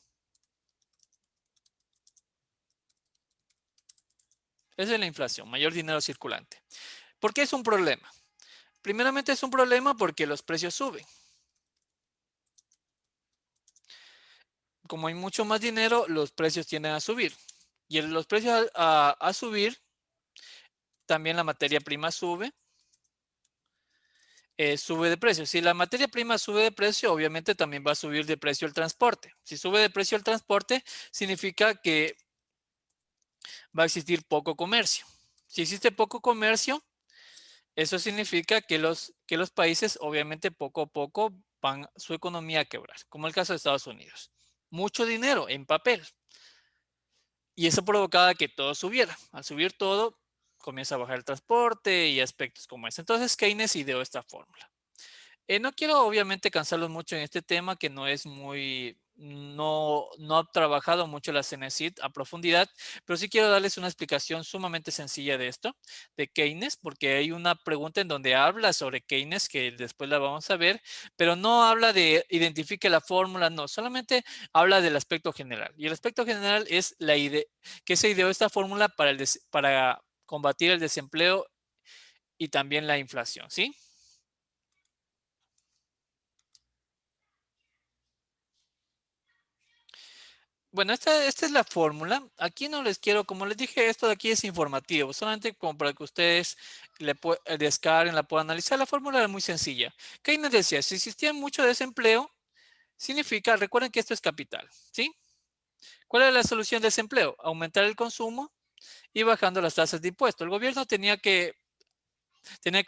Esa es la inflación, mayor dinero circulante. ¿Por qué es un problema? Primeramente es un problema porque los precios suben. Como hay mucho más dinero, los precios tienden a subir. Y los precios a subir, también la materia prima sube de precio. Si la materia prima sube de precio, obviamente también va a subir de precio el transporte. Si sube de precio el transporte, significa que va a existir poco comercio. Si existe poco comercio, eso significa que los países, obviamente, poco a poco van su economía a quebrar, como el caso de Estados Unidos. Mucho dinero en papel. Y eso provocaba que todo subiera. Al subir todo, comienza a bajar el transporte y aspectos como ese. Entonces, Keynes ideó esta fórmula. No quiero obviamente cansarlos mucho en este tema que no es no ha trabajado mucho la CENESID a profundidad, pero sí quiero darles una explicación sumamente sencilla de esto, de Keynes, porque hay una pregunta en donde habla sobre Keynes, que después la vamos a ver, pero no habla de identifique la fórmula, no, solamente habla del aspecto general. Y el aspecto general es la idea, que se ideó esta fórmula para combatir el desempleo y también la inflación, ¿sí? Bueno, esta es la fórmula. Aquí no les quiero, como les dije, esto de aquí es informativo, solamente como para que ustedes descarguen, la puedan analizar. La fórmula era muy sencilla. Keynes decía, si existía mucho desempleo, significa, recuerden que esto es capital, ¿sí? ¿Cuál es la solución de desempleo? Aumentar el consumo y bajando las tasas de impuestos. El gobierno tenía que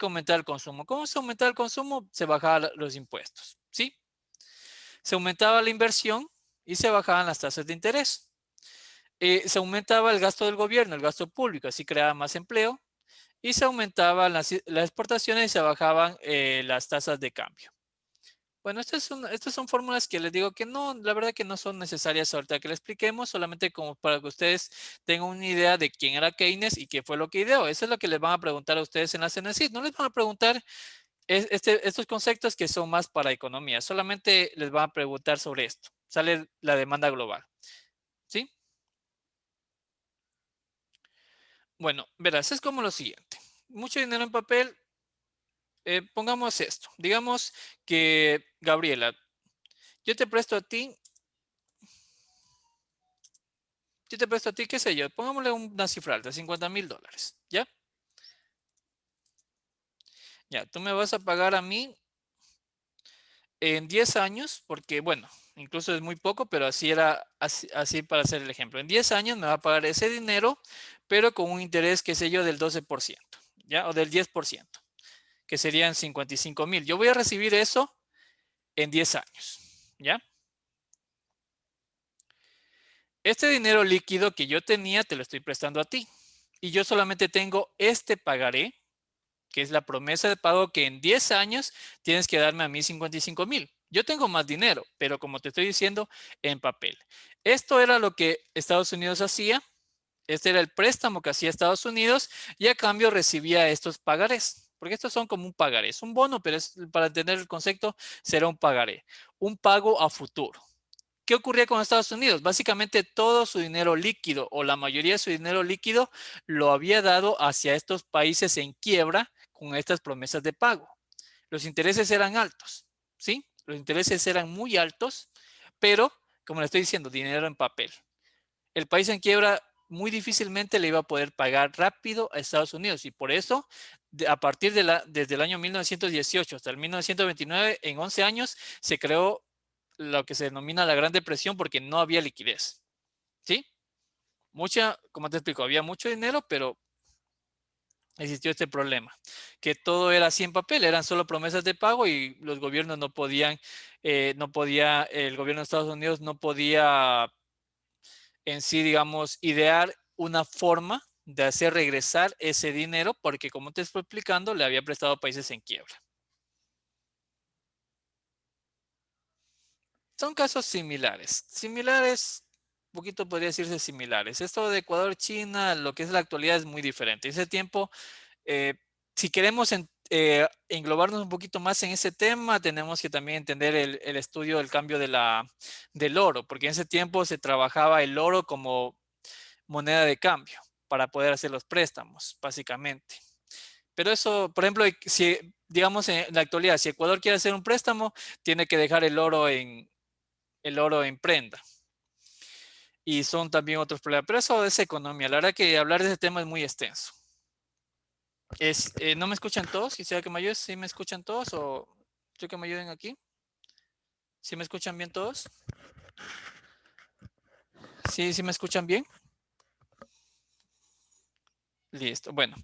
aumentar el consumo. ¿Cómo se aumentaba el consumo? Se bajaban los impuestos, ¿sí? Se aumentaba la inversión y se bajaban las tasas de interés. Se aumentaba el gasto del gobierno, el gasto público, así creaba más empleo y se aumentaban las exportaciones y se bajaban las tasas de cambio. Bueno, estas son fórmulas que les digo que no, la verdad que no son necesarias ahorita que le expliquemos, solamente como para que ustedes tengan una idea de quién era Keynes y qué fue lo que ideó. Eso es lo que les van a preguntar a ustedes en la CENESID. No les van a preguntar estos conceptos que son más para economía, solamente les van a preguntar sobre esto. Sale la demanda global, ¿sí? Bueno, verás, es como lo siguiente. Mucho dinero en papel. Pongamos esto. Digamos que, Gabriela, yo te presto a ti, qué sé yo, pongámosle una cifra alta, $50,000, ¿ya? Ya, tú me vas a pagar a mí en 10 años, porque bueno, incluso es muy poco, pero así era, así para hacer el ejemplo. En 10 años me va a pagar ese dinero, pero con un interés, qué sé yo, del 12%, ¿ya? O del 10%, que serían 55,000. Yo voy a recibir eso en 10 años, ¿ya? Este dinero líquido que yo tenía te lo estoy prestando a ti. Y yo solamente tengo este pagaré, que es la promesa de pago que en 10 años tienes que darme a mí 55,000. Yo tengo más dinero, pero como te estoy diciendo, en papel. Esto era lo que Estados Unidos hacía. Este era el préstamo que hacía Estados Unidos y a cambio recibía estos pagarés. Porque estos son como un pagaré. Es un bono, pero para entender el concepto será un pagaré. Un pago a futuro. ¿Qué ocurría con Estados Unidos? Básicamente todo su dinero líquido o la mayoría de su dinero líquido lo había dado hacia estos países en quiebra con estas promesas de pago. Los intereses eran altos, ¿sí? Los intereses eran muy altos, pero, como le estoy diciendo, dinero en papel. El país en quiebra muy difícilmente le iba a poder pagar rápido a Estados Unidos y por eso, a partir desde el año 1918 hasta el 1929, en 11 años, se creó lo que se denomina la Gran Depresión porque no había liquidez, ¿sí? Como te explico, había mucho dinero, pero existió este problema, que todo era así en papel, eran solo promesas de pago y los gobiernos no podían, el gobierno de Estados Unidos no podía en sí, digamos, idear una forma de hacer regresar ese dinero porque, como te estoy explicando, le había prestado a países en quiebra. Son casos similares. Similares, un poquito podría decirse similares. Esto de Ecuador, China, lo que es la actualidad es muy diferente. Ese tiempo, eh, si queremos englobarnos un poquito más en ese tema, tenemos que también entender el estudio del cambio del oro, porque en ese tiempo se trabajaba el oro como moneda de cambio para poder hacer los préstamos, básicamente. Pero eso, por ejemplo, si digamos en la actualidad, si Ecuador quiere hacer un préstamo, tiene que dejar el oro en prenda. Y son también otros problemas. Pero eso es economía. La verdad que hablar de ese tema es muy extenso. ¿No me escuchan todos? Quisiera que me ayuden. ¿Sí me escuchan todos? ¿O yo que me ayuden aquí? ¿Sí me escuchan bien todos? ¿Sí, sí me escuchan bien? Listo. Bueno.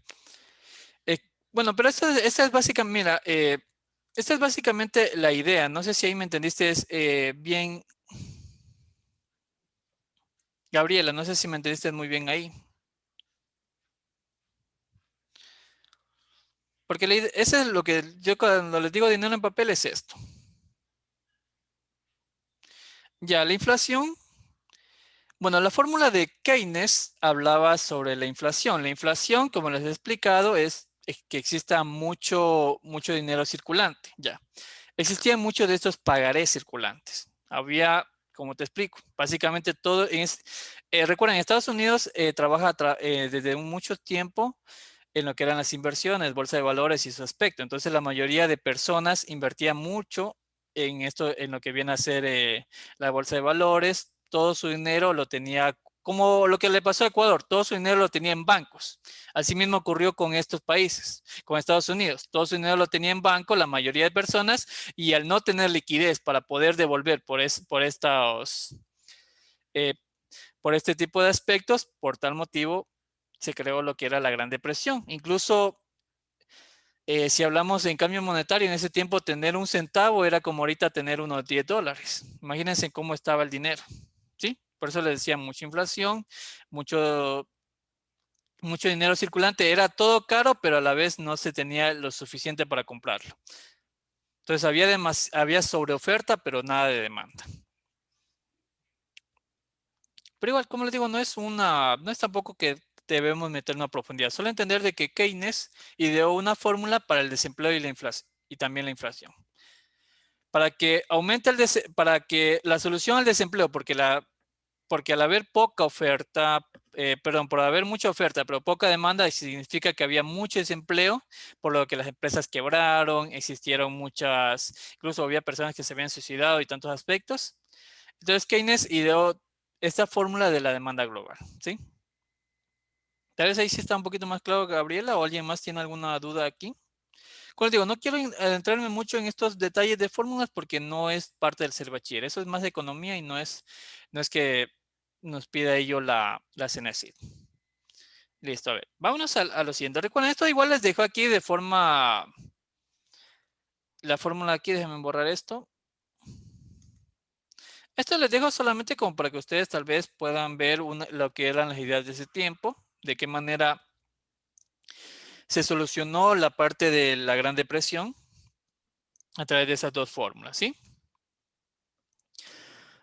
Eh, bueno, pero esta es básicamente, mira, esta es básicamente la idea. No sé si ahí me entendiste bien, Gabriela. No sé si me entendiste muy bien ahí. Porque ese es lo que yo cuando les digo dinero en papel es esto. Ya, la inflación. Bueno, la fórmula de Keynes hablaba sobre la inflación. La inflación, como les he explicado, es que exista mucho dinero circulante. Ya. Existían muchos de estos pagarés circulantes. Había, como te explico, básicamente todo. Recuerden, Estados Unidos trabaja desde mucho tiempo en lo que eran las inversiones, bolsa de valores y su aspecto. Entonces, la mayoría de personas invertía mucho en esto, en lo que viene a ser la bolsa de valores. Todo su dinero lo tenía, como lo que le pasó a Ecuador, todo su dinero lo tenía en bancos. Asimismo ocurrió con estos países, con Estados Unidos. Todo su dinero lo tenía en banco, la mayoría de personas, y al no tener liquidez para poder devolver eh, por este tipo de aspectos, por tal motivo se creó lo que era la Gran Depresión. Incluso si hablamos en cambio monetario, en ese tiempo tener un centavo era como ahorita tener unos $10. Imagínense cómo estaba el dinero, ¿sí? Por eso les decía mucha inflación, mucho, mucho dinero circulante. Era todo caro, pero a la vez no se tenía lo suficiente para comprarlo. Entonces había sobreoferta, pero nada de demanda. Pero igual, como les digo, no es tampoco que debemos meternos a profundidad. Solo entender de que Keynes ideó una fórmula para el desempleo y la inflación, y también la inflación. Para que aumente para que la solución al desempleo, porque al haber poca oferta, perdón, por haber mucha oferta, pero poca demanda, significa que había mucho desempleo, por lo que las empresas quebraron, existieron incluso había personas que se habían suicidado y tantos aspectos. Entonces Keynes ideó esta fórmula de la demanda global, ¿sí? Tal vez ahí sí está un poquito más claro, Gabriela, o alguien más tiene alguna duda aquí. Como les digo, no quiero adentrarme mucho en estos detalles de fórmulas porque no es parte del ser bachiller. Eso es más de economía y no es que nos pida ello la CENESID. Listo, a ver. Vámonos a lo siguiente. Recuerden, esto igual les dejo aquí de forma... La fórmula aquí, déjenme borrar esto. Esto les dejo solamente como para que ustedes tal vez puedan ver lo que eran las ideas de ese tiempo, de qué manera se solucionó la parte de la Gran Depresión a través de esas dos fórmulas, ¿sí?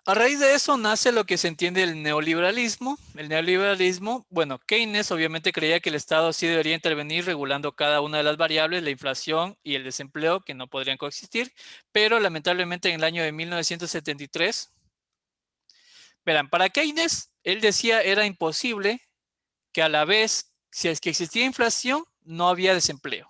A raíz de eso nace lo que se entiende el neoliberalismo. El neoliberalismo, bueno, Keynes obviamente creía que el Estado sí debería intervenir regulando cada una de las variables, la inflación y el desempleo, que no podrían coexistir, pero lamentablemente en el año de 1973, verán, para Keynes, él decía era imposible que a la vez, si es que existía inflación, no había desempleo.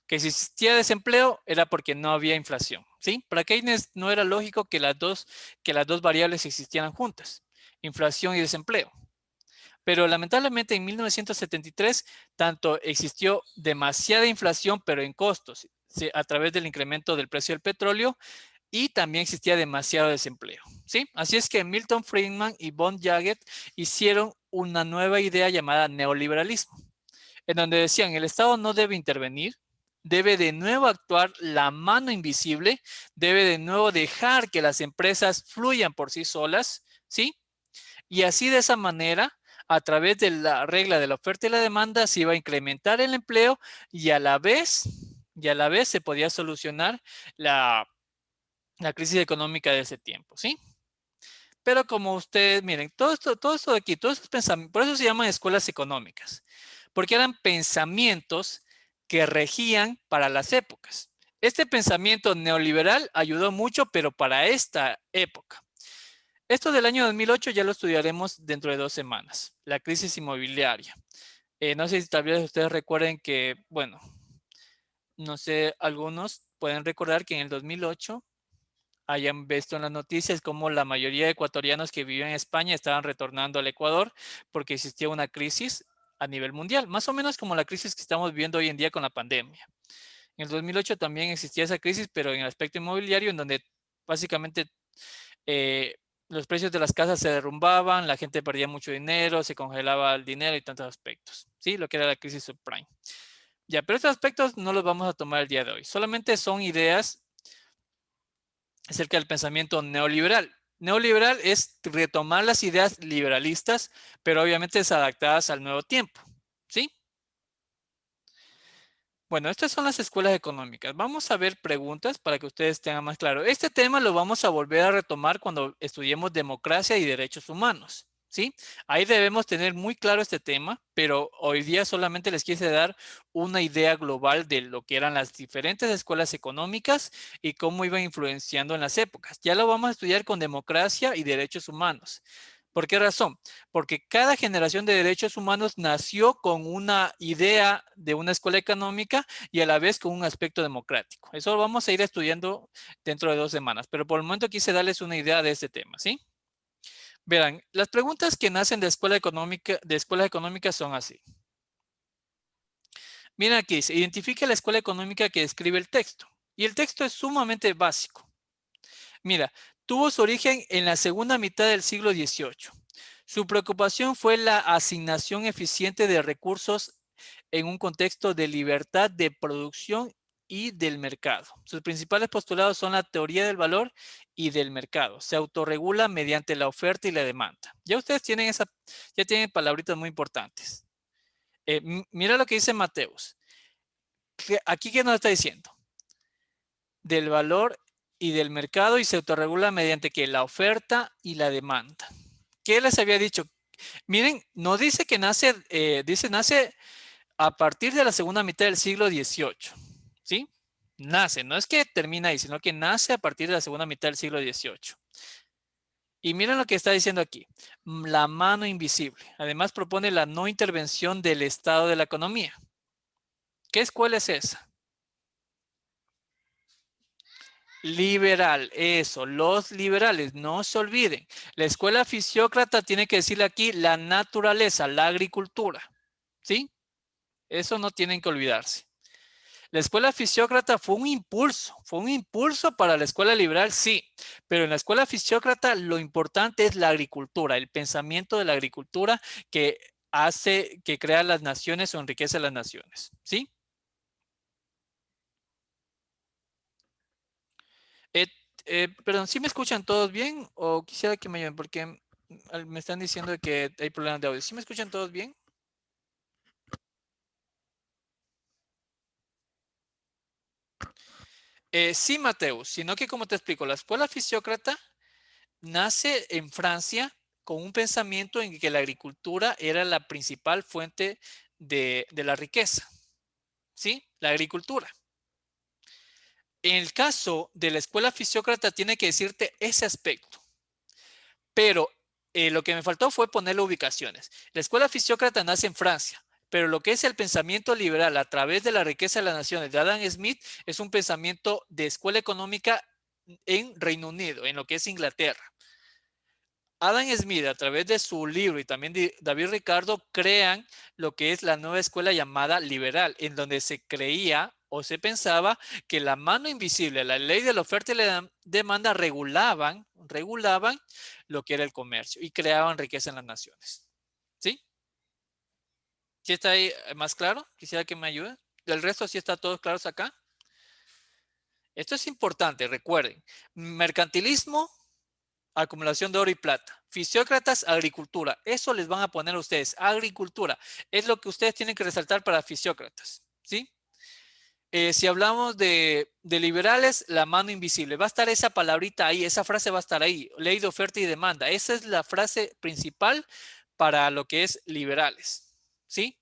Que si existía desempleo era porque no había inflación, ¿sí? Para Keynes no era lógico que las dos variables existieran juntas, inflación y desempleo. Pero lamentablemente en 1973 tanto existió demasiada inflación, pero en costos, a través del incremento del precio del petróleo, y también existía demasiado desempleo, ¿sí? Así es que Milton Friedman y Von Jaget hicieron una nueva idea llamada neoliberalismo, en donde decían el Estado no debe intervenir, debe de nuevo actuar la mano invisible, debe de nuevo dejar que las empresas fluyan por sí solas, ¿sí? Y así de esa manera, a través de la regla de la oferta y la demanda, se iba a incrementar el empleo y a la vez se podía solucionar la crisis económica de ese tiempo, ¿sí? Pero como ustedes, miren, todo esto de aquí, todos estos pensamientos, por eso se llaman escuelas económicas, porque eran pensamientos que regían para las épocas. Este pensamiento neoliberal ayudó mucho, pero para esta época. Esto del año 2008 ya lo estudiaremos dentro de 2 semanas, la crisis inmobiliaria. No sé si tal vez ustedes recuerden que, bueno, no sé, algunos pueden recordar que en el 2008 hayan visto en las noticias cómo la mayoría de ecuatorianos que vivían en España estaban retornando al Ecuador porque existía una crisis a nivel mundial, más o menos como la crisis que estamos viviendo hoy en día con la pandemia. En el 2008 también existía esa crisis, pero en el aspecto inmobiliario, en donde básicamente eh, los precios de las casas se derrumbaban, la gente perdía mucho dinero, se congelaba el dinero y tantos aspectos, ¿sí? Lo que era la crisis subprime. Ya, pero estos aspectos no los vamos a tomar el día de hoy. Solamente son ideas acerca del pensamiento neoliberal. Neoliberal es retomar las ideas liberalistas, pero obviamente adaptadas al nuevo tiempo, ¿sí? Bueno, estas son las escuelas económicas. Vamos a ver preguntas para que ustedes tengan más claro. Este tema lo vamos a volver a retomar cuando estudiemos democracia y derechos humanos, ¿sí? Ahí debemos tener muy claro este tema, pero hoy día solamente les quise dar una idea global de lo que eran las diferentes escuelas económicas y cómo iban influenciando en las épocas. Ya lo vamos a estudiar con democracia y derechos humanos. ¿Por qué razón? Porque cada generación de derechos humanos nació con una idea de una escuela económica y a la vez con un aspecto democrático. Eso lo vamos a ir estudiando dentro de 2 semanas, pero por el momento quise darles una idea de este tema, ¿sí? Verán, las preguntas que nacen de escuela económica son así. Miren aquí, se identifica la escuela económica que describe el texto. Y el texto es sumamente básico. Mira, tuvo su origen en la segunda mitad del siglo XVIII. Su preocupación fue la asignación eficiente de recursos en un contexto de libertad de producción y del mercado. Sus principales postulados son la teoría del valor y del mercado. Se autorregula mediante la oferta y la demanda. Ya ustedes ya tienen palabritas muy importantes. Mira lo que dice Mateus. Aquí, ¿qué nos está diciendo? Del valor y del mercado, y se autorregula mediante que la oferta y la demanda. ¿Qué les había dicho? Miren, no dice que nace, nace a partir de la segunda mitad del siglo XVIII, ¿sí? Nace, no es que termina ahí, sino que nace a partir de la segunda mitad del siglo XVIII. Y miren lo que está diciendo aquí, la mano invisible. Además propone la no intervención del Estado de la economía. ¿Qué escuela es esa? Liberal, eso, los liberales, no se olviden. La escuela fisiócrata tiene que decirle aquí la naturaleza, la agricultura, ¿sí? Eso no tienen que olvidarse. La escuela fisiócrata fue un impulso para la escuela liberal, sí, pero en la escuela fisiócrata lo importante es la agricultura, el pensamiento de la agricultura que hace, que crea las naciones o enriquece las naciones, ¿sí? Eh, Perdón, ¿sí me escuchan todos bien? O quisiera que me ayuden porque me están diciendo que hay problemas de audio. ¿Sí me escuchan todos bien? Sí, Mateus, sino que como te explico, la escuela fisiócrata nace en Francia con un pensamiento en que la agricultura era la principal fuente de la riqueza, ¿sí? La agricultura. En el caso de la escuela fisiócrata tiene que decirte ese aspecto, pero lo que me faltó fue ponerle ubicaciones. La escuela fisiócrata nace en Francia, pero lo que es el pensamiento liberal a través de la riqueza de las naciones de Adam Smith es un pensamiento de escuela económica en Reino Unido, en lo que es Inglaterra. Adam Smith, a través de su libro y también de David Ricardo, crean lo que es la nueva escuela llamada liberal, en donde se creía o se pensaba que la mano invisible, la ley de la oferta y la demanda regulaban lo que era el comercio y creaban riqueza en las naciones. ¿Sí? ¿Sí está ahí más claro? Quisiera que me ayude. ¿Del resto sí está todos claros acá? Esto es importante, recuerden. Mercantilismo, acumulación de oro y plata. Fisiócratas, agricultura. Eso les van a poner a ustedes. Agricultura. Es lo que ustedes tienen que resaltar para fisiócratas. ¿Sí? Si hablamos de liberales, la mano invisible. Va a estar esa palabrita ahí, esa frase va a estar ahí. Ley de oferta y demanda. Esa es la frase principal para lo que es liberales. ¿Sí?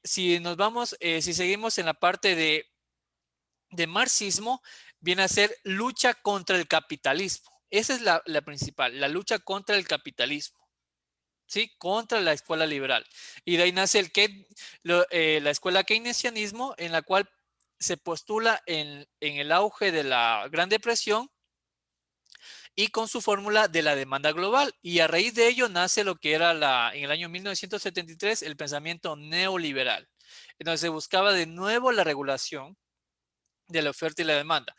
Si nos vamos, si seguimos en la parte de marxismo, viene a ser lucha contra el capitalismo. Esa es la principal, la lucha contra el capitalismo, ¿sí? Contra la escuela liberal. Y de ahí nace la escuela keynesianismo, en la cual se postula en el auge de la Gran Depresión y con su fórmula de la demanda global. Y a raíz de ello nace lo que era en el año 1973 el pensamiento neoliberal. Entonces se buscaba de nuevo la regulación de la oferta y la demanda.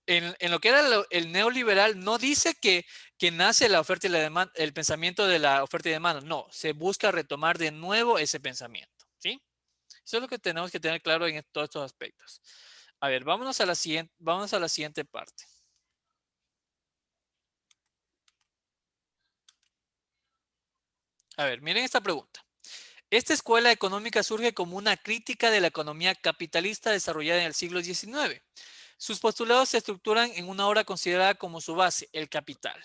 En lo que era el neoliberal, no dice que nace la oferta y la demanda, el pensamiento de la oferta y demanda. No, se busca retomar de nuevo ese pensamiento. ¿Sí? Eso es lo que tenemos que tener claro en todos estos aspectos. A ver, vamos a la siguiente parte. A ver, miren esta pregunta. Esta escuela económica surge como una crítica de la economía capitalista desarrollada en el siglo XIX. Sus postulados se estructuran en una obra considerada como su base, el capital.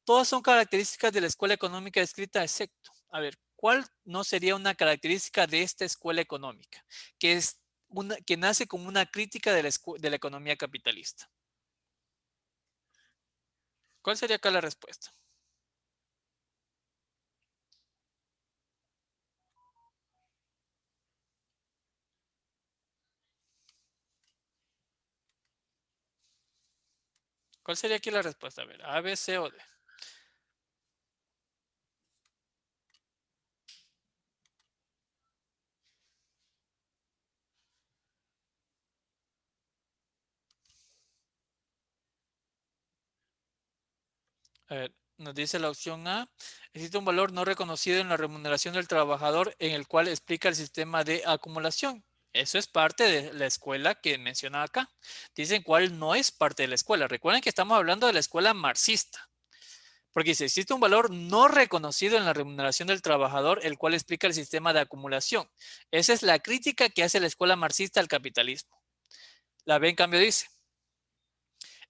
Todas son características de la escuela económica descrita, excepto, a ver, ¿cuál no sería una característica de esta escuela económica? Que nace como una crítica de la economía capitalista. ¿Cuál sería acá la respuesta? ¿Cuál sería aquí la respuesta? A ver, A, B, C o D. A ver, nos dice la opción A. Existe un valor no reconocido en la remuneración del trabajador en el cual explica el sistema de acumulación. Eso es parte de la escuela que menciona acá. Dicen cuál no es parte de la escuela. Recuerden que estamos hablando de la escuela marxista. Porque dice, existe un valor no reconocido en la remuneración del trabajador, el cual explica el sistema de acumulación. Esa es la crítica que hace la escuela marxista al capitalismo. La B, en cambio, dice,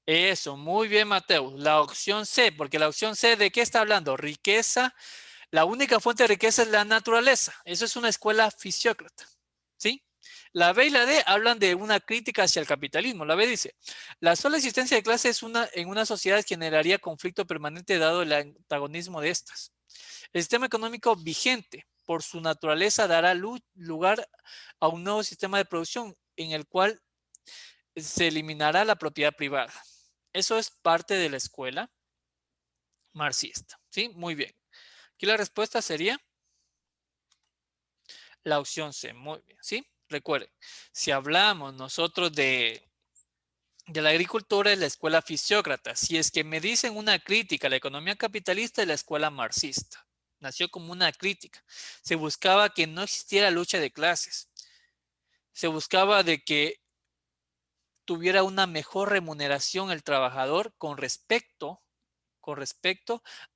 eso, muy bien, Mateo. La opción C, porque la opción C, ¿de qué está hablando? Riqueza. La única fuente de riqueza es la naturaleza. Eso es una escuela fisiócrata. ¿Sí? La B y la D hablan de una crítica hacia el capitalismo. La B dice, la sola existencia de clases en una sociedad generaría conflicto permanente dado el antagonismo de estas. El sistema económico vigente, por su naturaleza, dará lugar a un nuevo sistema de producción en el cual se eliminará la propiedad privada. Eso es parte de la escuela marxista. ¿Sí? Muy bien. Aquí la respuesta sería la opción C. Muy bien. ¿Sí? Recuerden, si hablamos nosotros de la agricultura es la escuela fisiócrata. Si es que me dicen una crítica a la economía capitalista es la escuela marxista. Nació como una crítica. Se buscaba que no existiera lucha de clases. Se buscaba de que tuviera una mejor remuneración el trabajador con respecto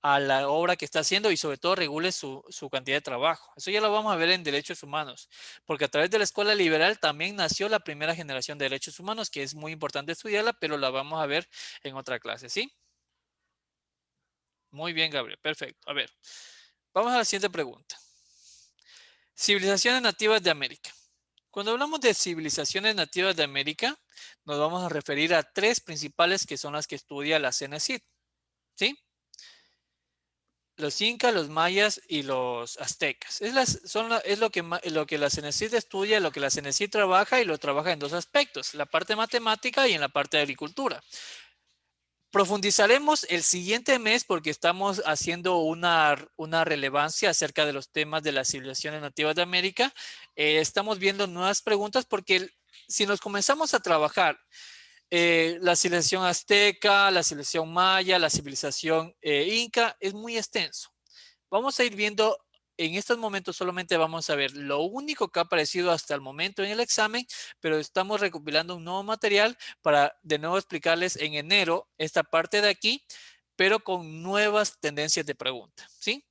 a la obra que está haciendo y sobre todo regule su cantidad de trabajo. Eso ya lo vamos a ver en derechos humanos, porque a través de la escuela liberal también nació la primera generación de derechos humanos, que es muy importante estudiarla, pero la vamos a ver en otra clase, ¿sí? Muy bien, Gabriel, perfecto. A ver, vamos a la siguiente pregunta. Civilizaciones nativas de América. Cuando hablamos de civilizaciones nativas de América, nos vamos a referir a tres principales que son las que estudia la CENESID, ¿sí? Los incas, los mayas y los aztecas. Es lo que la CENESID estudia, lo que la CENESID trabaja y lo trabaja en dos aspectos, la parte matemática y en la parte de agricultura. Profundizaremos el siguiente mes porque estamos haciendo una relevancia acerca de los temas de las civilizaciones nativas de América. Estamos viendo nuevas preguntas porque si nos comenzamos a trabajar la civilización azteca, la civilización maya, la civilización inca, es muy extenso. Vamos a ir viendo, en estos momentos solamente vamos a ver lo único que ha aparecido hasta el momento en el examen, pero estamos recopilando un nuevo material para de nuevo explicarles en enero esta parte de aquí, pero con nuevas tendencias de pregunta, ¿sí?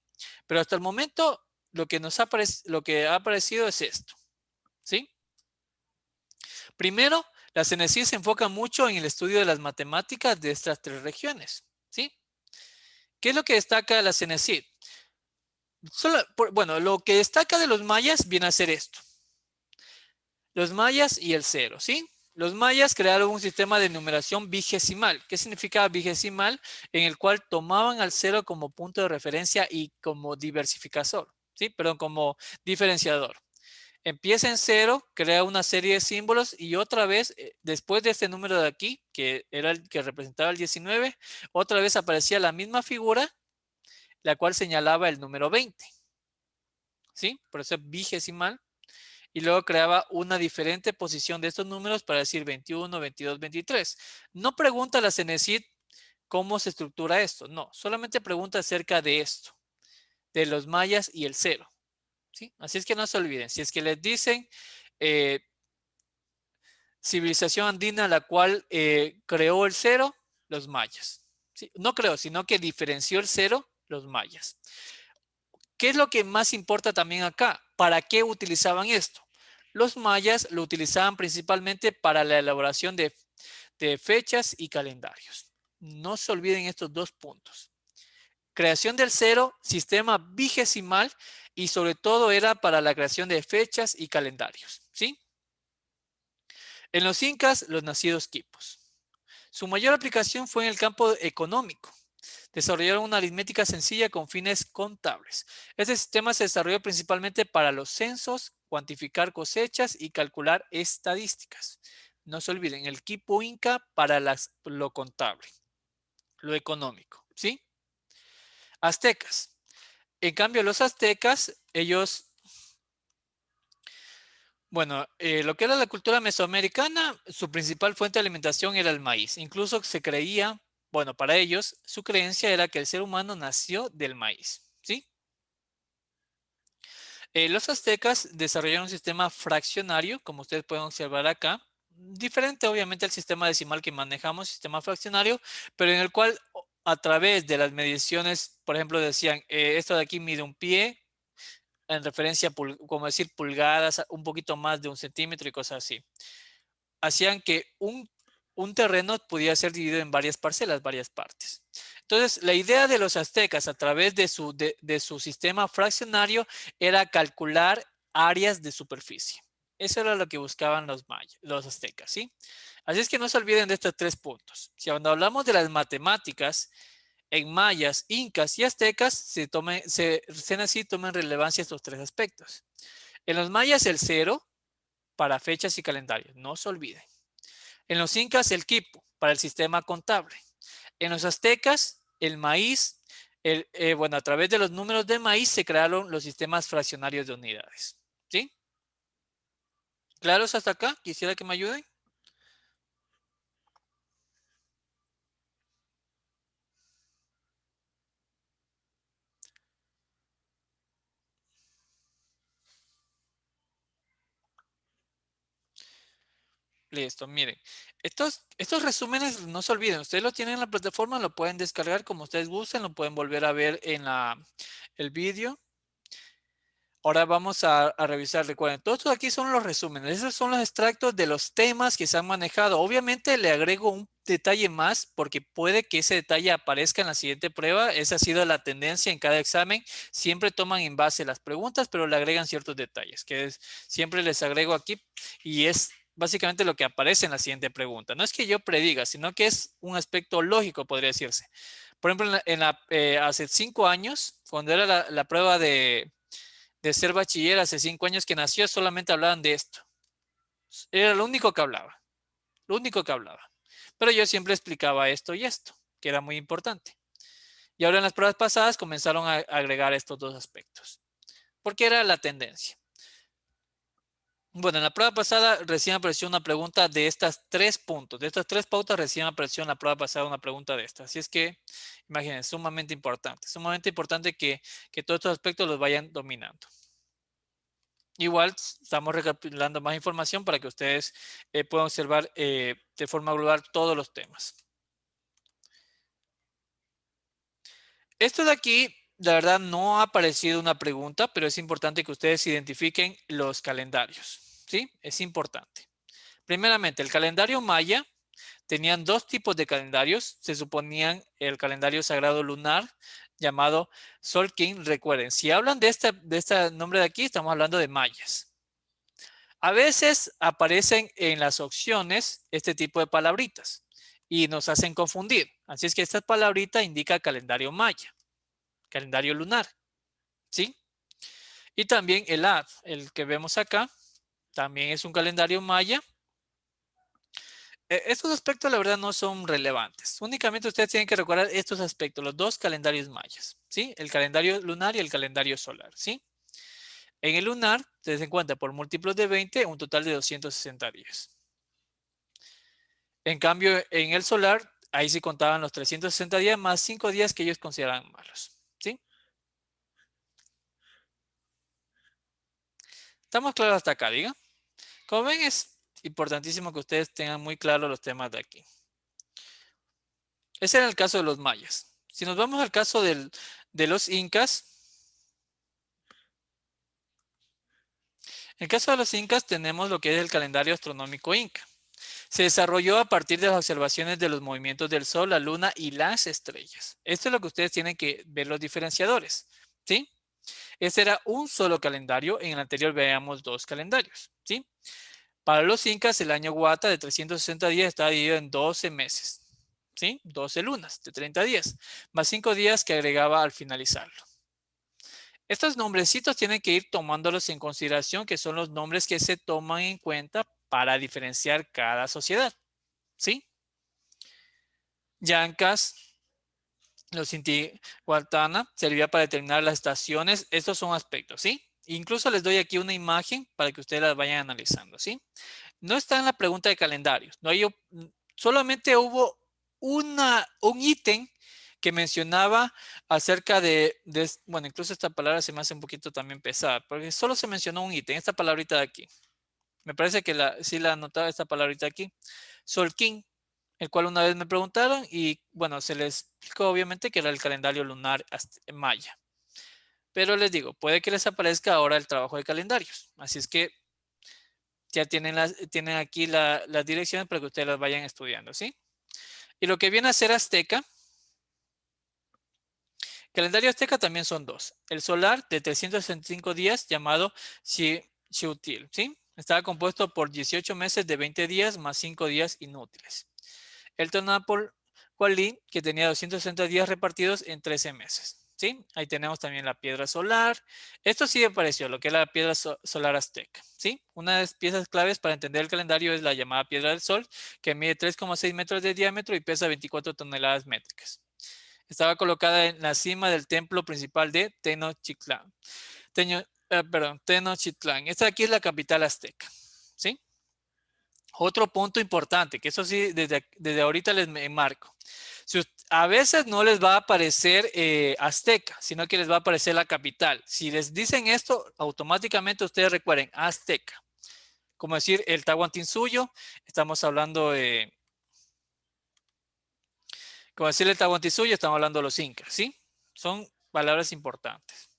Pero hasta el momento lo que ha aparecido es esto, ¿sí? Primero, la CENESID se enfoca mucho en el estudio de las matemáticas de estas tres regiones, ¿sí? ¿Qué es lo que destaca la CENESID? Bueno, lo que destaca de los mayas viene a ser esto. Los mayas y el cero, ¿sí? Los mayas crearon un sistema de numeración vigesimal. ¿Qué significa vigesimal? En el cual tomaban al cero como punto de referencia y como diversificador, ¿sí? Perdón, como diferenciador. Empieza en cero, crea una serie de símbolos y otra vez, después de este número de aquí, que era el que representaba el 19, otra vez aparecía la misma figura, la cual señalaba el número 20. ¿Sí? Por eso es vigesimal. Y luego creaba una diferente posición de estos números para decir 21, 22, 23. No pregunta la CENESID cómo se estructura esto. No, solamente pregunta acerca de esto, de los mayas y el cero. ¿Sí? Así es que no se olviden. Si es que les dicen civilización andina la cual creó el cero, los mayas. ¿Sí? No creó, sino que diferenció el cero, los mayas. ¿Qué es lo que más importa también acá? ¿Para qué utilizaban esto? Los mayas lo utilizaban principalmente para la elaboración de fechas y calendarios. No se olviden estos dos puntos. Creación del cero, sistema vigesimal y sobre todo era para la creación de fechas y calendarios. ¿Sí? En los incas, los nacidos quipos. Su mayor aplicación fue en el campo económico. Desarrollaron una aritmética sencilla con fines contables. Este sistema se desarrolló principalmente para los censos, cuantificar cosechas y calcular estadísticas. No se olviden, el quipo inca para lo contable, lo económico, ¿sí? Aztecas. En cambio, los aztecas, ellos, bueno, lo que era la cultura mesoamericana, su principal fuente de alimentación era el maíz. Incluso se creía, bueno, para ellos, su creencia era que el ser humano nació del maíz, ¿sí? Los aztecas desarrollaron un sistema fraccionario, como ustedes pueden observar acá, diferente obviamente al sistema decimal que manejamos, sistema fraccionario, pero en el cual a través de las mediciones, por ejemplo, decían, esto de aquí mide un pie, en referencia, como decir, pulgadas, un poquito más de 1 centímetro y cosas así. Hacían que un terreno pudiera ser dividido en varias parcelas, varias partes. Entonces, la idea de los aztecas a través de su sistema fraccionario era calcular áreas de superficie. Eso era lo que buscaban los aztecas, ¿sí? Así es que no se olviden de estos tres puntos. Si cuando hablamos de las matemáticas, en mayas, incas y aztecas, así toman relevancia estos tres aspectos. En los mayas, el cero para fechas y calendarios, no se olviden. En los incas, el quipu para el sistema contable. En los aztecas, el maíz, bueno, a través de los números de maíz se crearon los sistemas fraccionarios de unidades. ¿Sí? ¿Claros hasta acá? Quisiera que me ayuden. Listo, miren. Estos resúmenes no se olviden, ustedes lo tienen en la plataforma, lo pueden descargar como ustedes gusten, lo pueden volver a ver en el vídeo. Ahora vamos a revisar, recuerden, todo esto aquí son los resúmenes, esos son los extractos de los temas que se han manejado. Obviamente le agrego un detalle más porque puede que ese detalle aparezca en la siguiente prueba. Esa ha sido la tendencia en cada examen. Siempre toman en base las preguntas, pero le agregan ciertos detalles, siempre les agrego aquí y es básicamente lo que aparece en la siguiente pregunta. No es que yo prediga, sino que es un aspecto lógico, podría decirse. Por ejemplo, hace 5 años, cuando era la prueba de ser bachiller hace 5 años que nació, solamente hablaban de esto. Era lo único que hablaba, lo único que hablaba. Pero yo siempre explicaba esto y esto, que era muy importante. Y ahora en las pruebas pasadas comenzaron a agregar estos dos aspectos, porque era la tendencia. Bueno, en la prueba pasada recién apareció una pregunta de estas 3 puntos, de estas 3 pautas recién apareció en la prueba pasada una pregunta de estas. Así es que, imagínense, sumamente importante que todos estos aspectos los vayan dominando. Igual estamos recapitulando más información para que ustedes puedan observar de forma global todos los temas. Esto de aquí, la verdad, no ha aparecido una pregunta, pero es importante que ustedes identifiquen los calendarios. ¿Sí? Es importante. Primeramente, el calendario maya tenían dos tipos de calendarios. Se suponían el calendario sagrado lunar llamado Solkin. Recuerden, si hablan de este nombre de aquí, estamos hablando de mayas. A veces aparecen en las opciones este tipo de palabritas y nos hacen confundir. Así es que esta palabrita indica calendario maya, calendario lunar, ¿sí? Y también el AD, el que vemos acá, también es un calendario maya. Estos aspectos la verdad no son relevantes. Únicamente ustedes tienen que recordar estos aspectos, los dos calendarios mayas, ¿sí? El calendario lunar y el calendario solar, ¿sí? En el lunar, se en cuenta por múltiplos de 20, un total de 260 días. En cambio, en el solar, ahí sí contaban los 360 días más 5 días que ellos consideraban malos. ¿Sí? ¿Estamos claros hasta acá, diga? Como ven, es importantísimo que ustedes tengan muy claros los temas de aquí. Ese era el caso de los mayas. Si nos vamos al caso de los incas, en el caso de los incas tenemos lo que es el calendario astronómico inca. Se desarrolló a partir de las observaciones de los movimientos del Sol, la Luna y las estrellas. Esto es lo que ustedes tienen que ver los diferenciadores. ¿Sí? Este era un solo calendario. En el anterior veíamos dos calendarios. ¿Sí? Para los incas, el año Huata de 360 días está dividido en 12 meses. ¿Sí? 12 lunas de 30 días, más 5 días que agregaba al finalizarlo. Estos nombrecitos tienen que ir tomándolos en consideración, que son los nombres que se toman en cuenta para diferenciar cada sociedad. ¿Sí? Yancas, los Intihuatana, servía para determinar las estaciones. Estos son aspectos, ¿sí? Incluso les doy aquí una imagen para que ustedes las vayan analizando, ¿sí? No está en la pregunta de calendarios. No hay, solamente hubo un ítem que mencionaba acerca bueno, incluso esta palabra se me hace un poquito también pesada, porque solo se mencionó un ítem, esta palabrita de aquí. Me parece que sí la anotaba esta palabrita aquí. Solkin, el cual una vez me preguntaron y bueno, se les explicó obviamente que era el calendario lunar maya. Pero les digo, puede que les aparezca ahora el trabajo de calendarios. Así es que ya tienen aquí las direcciones para que ustedes las vayan estudiando, ¿sí? Y lo que viene a ser azteca, calendario azteca también son dos. El solar de 365 días llamado Xiutil, ¿sí? Estaba compuesto por 18 meses de 20 días más 5 días inútiles. El Tonapol Kualin, que tenía 260 días repartidos en 13 meses. ¿Sí? Ahí tenemos también la piedra solar. Esto sí apareció, lo que es la piedra solar azteca. ¿Sí? Una de las piezas claves para entender el calendario es la llamada piedra del sol, que mide 3,6 metros de diámetro y pesa 24 toneladas métricas. Estaba colocada en la cima del templo principal de Tenochtitlán. Tenochtitlán. Esta aquí es la capital azteca. ¿Sí? Otro punto importante, que eso sí, desde ahorita les enmarco. A veces no les va a aparecer Azteca, sino que les va a aparecer la capital. Si les dicen esto, automáticamente ustedes recuerden Azteca. Como decir el Tahuantinsuyo, estamos hablando de, como decir el Tahuantinsuyo, estamos hablando de los incas, ¿sí? Son palabras importantes.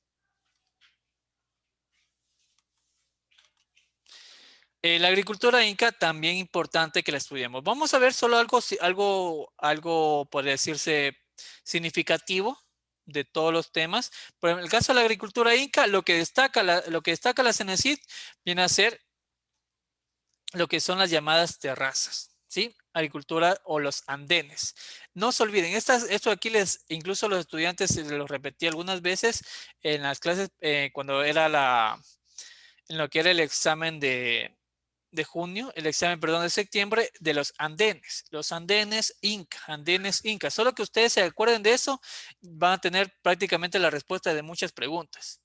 La agricultura inca también importante que la estudiemos. Vamos a ver solo algo podría decirse significativo de todos los temas. Pero en el caso de la agricultura inca, lo que destaca la CENESID viene a ser lo que son las llamadas terrazas, ¿sí? Agricultura o los andenes. No se olviden, esto aquí incluso los estudiantes lo repetí algunas veces en las clases cuando era en lo que era el examen de junio, el examen, perdón, de septiembre, de los andenes inca. Solo que ustedes se acuerden de eso, van a tener prácticamente la respuesta de muchas preguntas.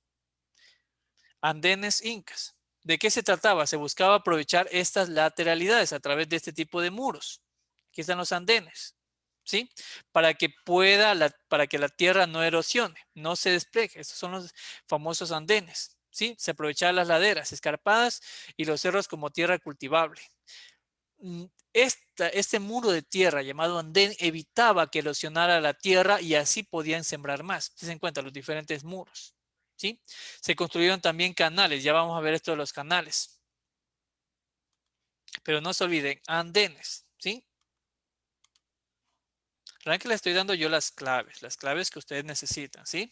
Andenes incas. ¿De qué se trataba? Se buscaba aprovechar estas lateralidades a través de este tipo de muros. Aquí están los andenes, ¿sí? Para que para que la tierra no erosione, no se despegue. Estos son los famosos andenes, ¿sí? Se aprovechaban las laderas escarpadas y los cerros como tierra cultivable. Este muro de tierra llamado andén evitaba que erosionara la tierra y así podían sembrar más. Se dan cuenta los diferentes muros, ¿sí? Se construyeron también canales, ya vamos a ver esto de los canales. Pero no se olviden, andenes, ¿sí? Recuerden que le estoy dando yo las claves que ustedes necesitan, ¿sí?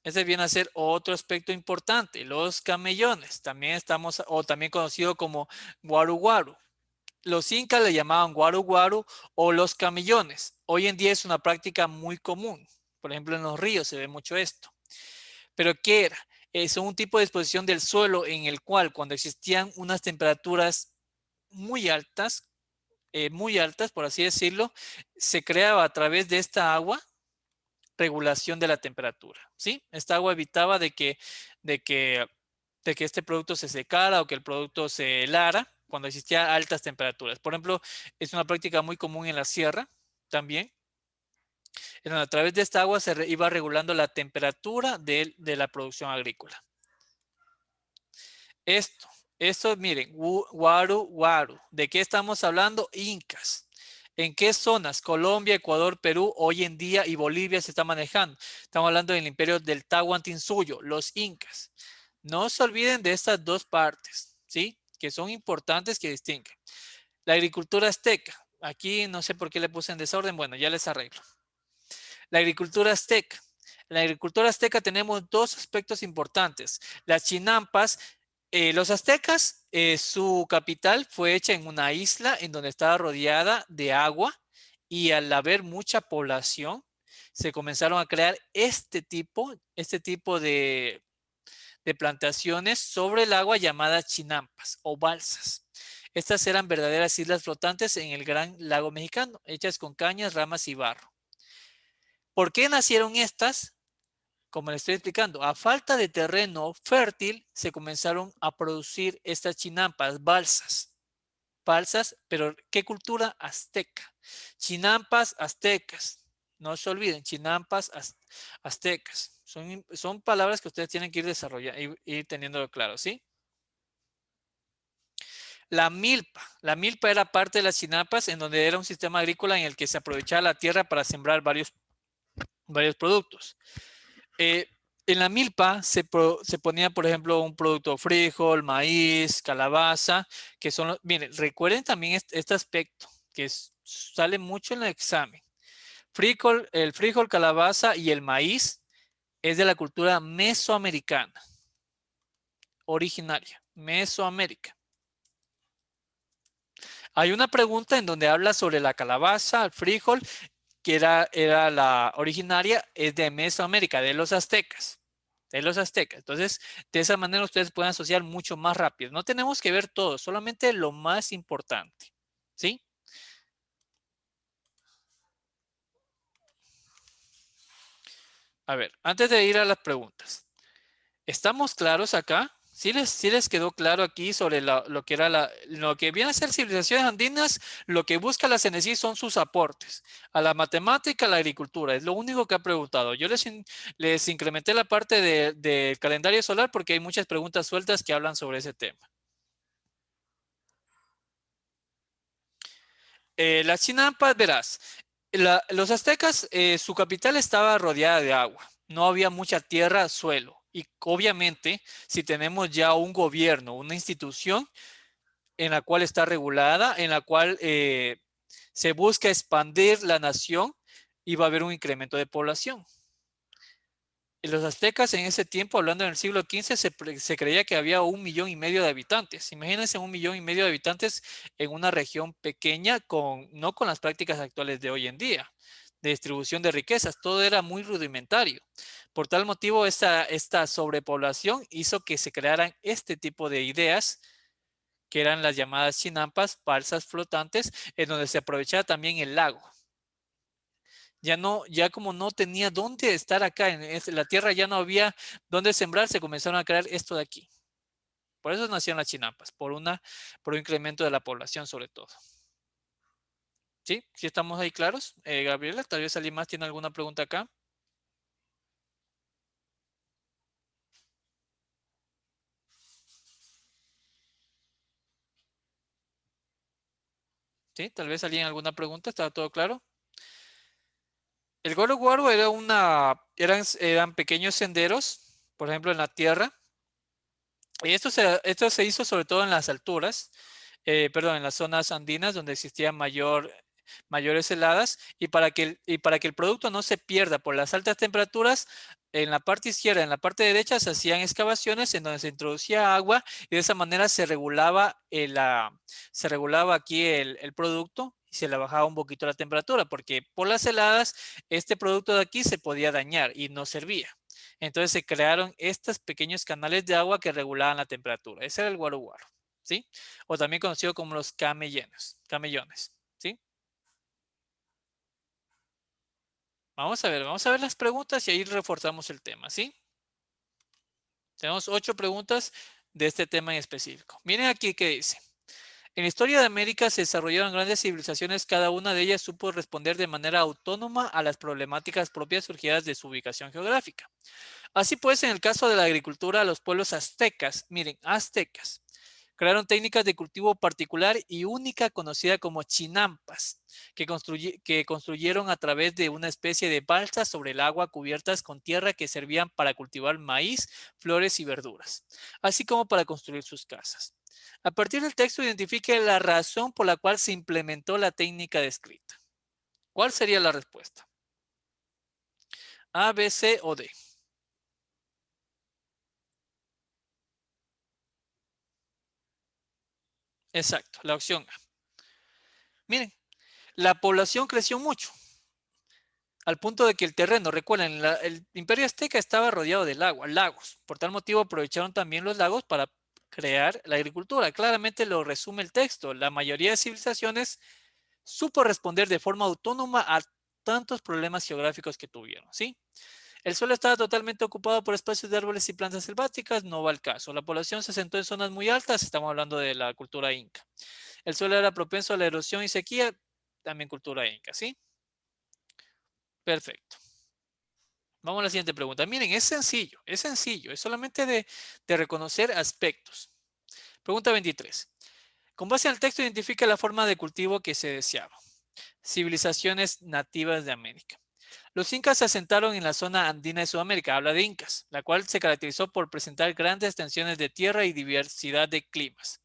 Ese viene a ser otro aspecto importante, los camellones, también conocido como guaru guaru. Los incas le llamaban guaru guaru o los camellones. Hoy en día es una práctica muy común. Por ejemplo, en los ríos se ve mucho esto. ¿Pero qué era? Es un tipo de disposición del suelo en el cual cuando existían unas temperaturas muy altas, por así decirlo, se creaba a través de esta agua regulación de la temperatura, ¿sí? Esta agua evitaba de que, de que este producto se secara o que el producto se helara cuando existía altas temperaturas. Por ejemplo, es una práctica muy común en la sierra también, en donde a través de esta agua se iba regulando la temperatura de la producción agrícola. Esto, miren, guaru, guaru. ¿De qué estamos hablando? Incas. ¿En qué zonas? Colombia, Ecuador, Perú, hoy en día y Bolivia se está manejando. Estamos hablando del imperio del Tahuantinsuyo, los incas. No se olviden de estas dos partes, ¿sí? Que son importantes que distinguen. La agricultura azteca. Aquí no sé por qué le puse en desorden. Bueno, ya les arreglo. La agricultura azteca. En la agricultura azteca tenemos dos aspectos importantes. Las chinampas, los aztecas, su capital fue hecha en una isla en donde estaba rodeada de agua y al haber mucha población, se comenzaron a crear este tipo de plantaciones sobre el agua llamadas chinampas o balsas. Estas eran verdaderas islas flotantes en el gran lago mexicano, hechas con cañas, ramas y barro. ¿Por qué nacieron estas? Como le estoy explicando, a falta de terreno fértil, se comenzaron a producir estas chinampas, balsas, pero ¿qué cultura? Azteca. Chinampas aztecas. No se olviden, chinampas aztecas. Son palabras que ustedes tienen que ir desarrollando y ir teniendo claro, ¿sí? La milpa era parte de las chinampas en donde era un sistema agrícola en el que se aprovechaba la tierra para sembrar varios productos. En la milpa se ponía, por ejemplo, un producto frijol, maíz, calabaza, que son miren, recuerden también este aspecto que sale mucho en el examen. El frijol, calabaza y el maíz es de la cultura mesoamericana, originaria, Mesoamérica. Hay una pregunta en donde habla sobre la calabaza, el frijol, que era la originaria, es de Mesoamérica, de los aztecas. De los aztecas. Entonces, de esa manera ustedes pueden asociar mucho más rápido. No tenemos que ver todo, solamente lo más importante. ¿Sí? A ver, antes de ir a las preguntas. ¿Estamos claros acá? Sí les quedó claro aquí sobre lo que era lo que viene a ser civilizaciones andinas, lo que busca la CNSI son sus aportes a la matemática, a la agricultura. Es lo único que ha preguntado. Yo les incrementé la parte del calendario solar porque hay muchas preguntas sueltas que hablan sobre ese tema. Las chinampas, verás, los aztecas, su capital estaba rodeada de agua, no había mucha tierra, suelo. Y obviamente, si tenemos ya un gobierno, una institución en la cual está regulada, en la cual se busca expandir la nación y va a haber un incremento de población. Y los aztecas en ese tiempo, hablando en el siglo XV, se creía que había 1,5 millones de habitantes. Imagínense 1,5 millones de habitantes en una región pequeña, no con las prácticas actuales de hoy en día, de distribución de riquezas. Todo era muy rudimentario. Por tal motivo, esta sobrepoblación hizo que se crearan este tipo de ideas, que eran las llamadas chinampas, balsas flotantes, en donde se aprovechaba también el lago. Ya no, ya como no tenía dónde estar acá, en la tierra ya no había dónde sembrar, se comenzaron a crear esto de aquí. Por eso nacieron las chinampas, por un incremento de la población sobre todo. ¿Sí? ¿Sí estamos ahí claros? Gabriela, tal vez alguien más tiene alguna pregunta acá. ¿Sí? Tal vez alguien alguna pregunta, ¿estaba todo claro? El Goro Guaro eran pequeños senderos, por ejemplo en la tierra, y esto se hizo sobre todo en las alturas, perdón, en las zonas andinas donde existían mayores heladas, y para que el producto no se pierda por las altas temperaturas, en la parte izquierda, en la parte derecha se hacían excavaciones en donde se introducía agua y de esa manera se regulaba aquí el producto y se le bajaba un poquito la temperatura, porque por las heladas este producto de aquí se podía dañar y no servía. Entonces se crearon estos pequeños canales de agua que regulaban la temperatura. Ese era el guaro guaro, ¿sí? O también conocido como los camellones, ¿sí? Vamos a ver las preguntas y ahí reforzamos el tema, ¿sí? Tenemos 8 preguntas de este tema en específico. Miren aquí qué dice. En la historia de América se desarrollaron grandes civilizaciones, cada una de ellas supo responder de manera autónoma a las problemáticas propias surgidas de su ubicación geográfica. Así pues, en el caso de la agricultura, los pueblos aztecas, miren, aztecas, crearon técnicas de cultivo particular y única conocida como chinampas, que construyeron a través de una especie de balsas sobre el agua cubiertas con tierra que servían para cultivar maíz, flores y verduras, así como para construir sus casas. A partir del texto identifique la razón por la cual se implementó la técnica descrita. ¿Cuál sería la respuesta? A, B, C o D. Exacto, la opción A. Miren, la población creció mucho, al punto de que el terreno, recuerden, el imperio azteca estaba rodeado de lagos. Por tal motivo aprovecharon también los lagos para crear la agricultura. Claramente lo resume el texto. La mayoría de civilizaciones supo responder de forma autónoma a tantos problemas geográficos que tuvieron, ¿sí? El suelo estaba totalmente ocupado por espacios de árboles y plantas selváticas, no va al caso. La población se asentó en zonas muy altas, estamos hablando de la cultura inca. El suelo era propenso a la erosión y sequía, también cultura inca, ¿sí? Perfecto. Vamos a la siguiente pregunta. Miren, es sencillo, es solamente de reconocer aspectos. Pregunta 23. Con base en el texto, identifica la forma de cultivo que se deseaba. Civilizaciones nativas de América. Los incas se asentaron en la zona andina de Sudamérica, habla de incas, la cual se caracterizó por presentar grandes extensiones de tierra y diversidad de climas.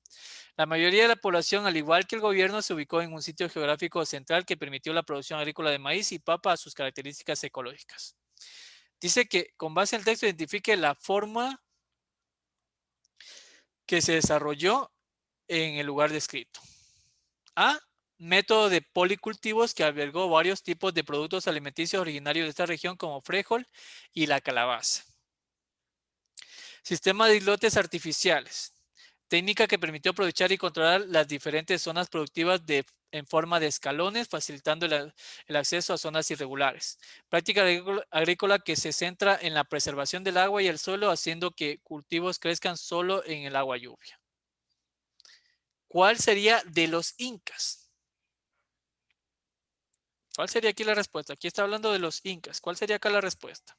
La mayoría de la población, al igual que el gobierno, se ubicó en un sitio geográfico central que permitió la producción agrícola de maíz y papa a sus características ecológicas. Dice que con base en el texto identifique la forma que se desarrolló en el lugar descrito. A. Método de policultivos que albergó varios tipos de productos alimenticios originarios de esta región como frijol y la calabaza. Sistema de islotes artificiales. Técnica que permitió aprovechar y controlar las diferentes zonas productivas en forma de escalones, facilitando el acceso a zonas irregulares. Práctica agrícola que se centra en la preservación del agua y el suelo, haciendo que cultivos crezcan solo en el agua lluvia. ¿Cuál sería de los incas? ¿Cuál sería aquí la respuesta? Aquí está hablando de los incas. ¿Cuál sería acá la respuesta?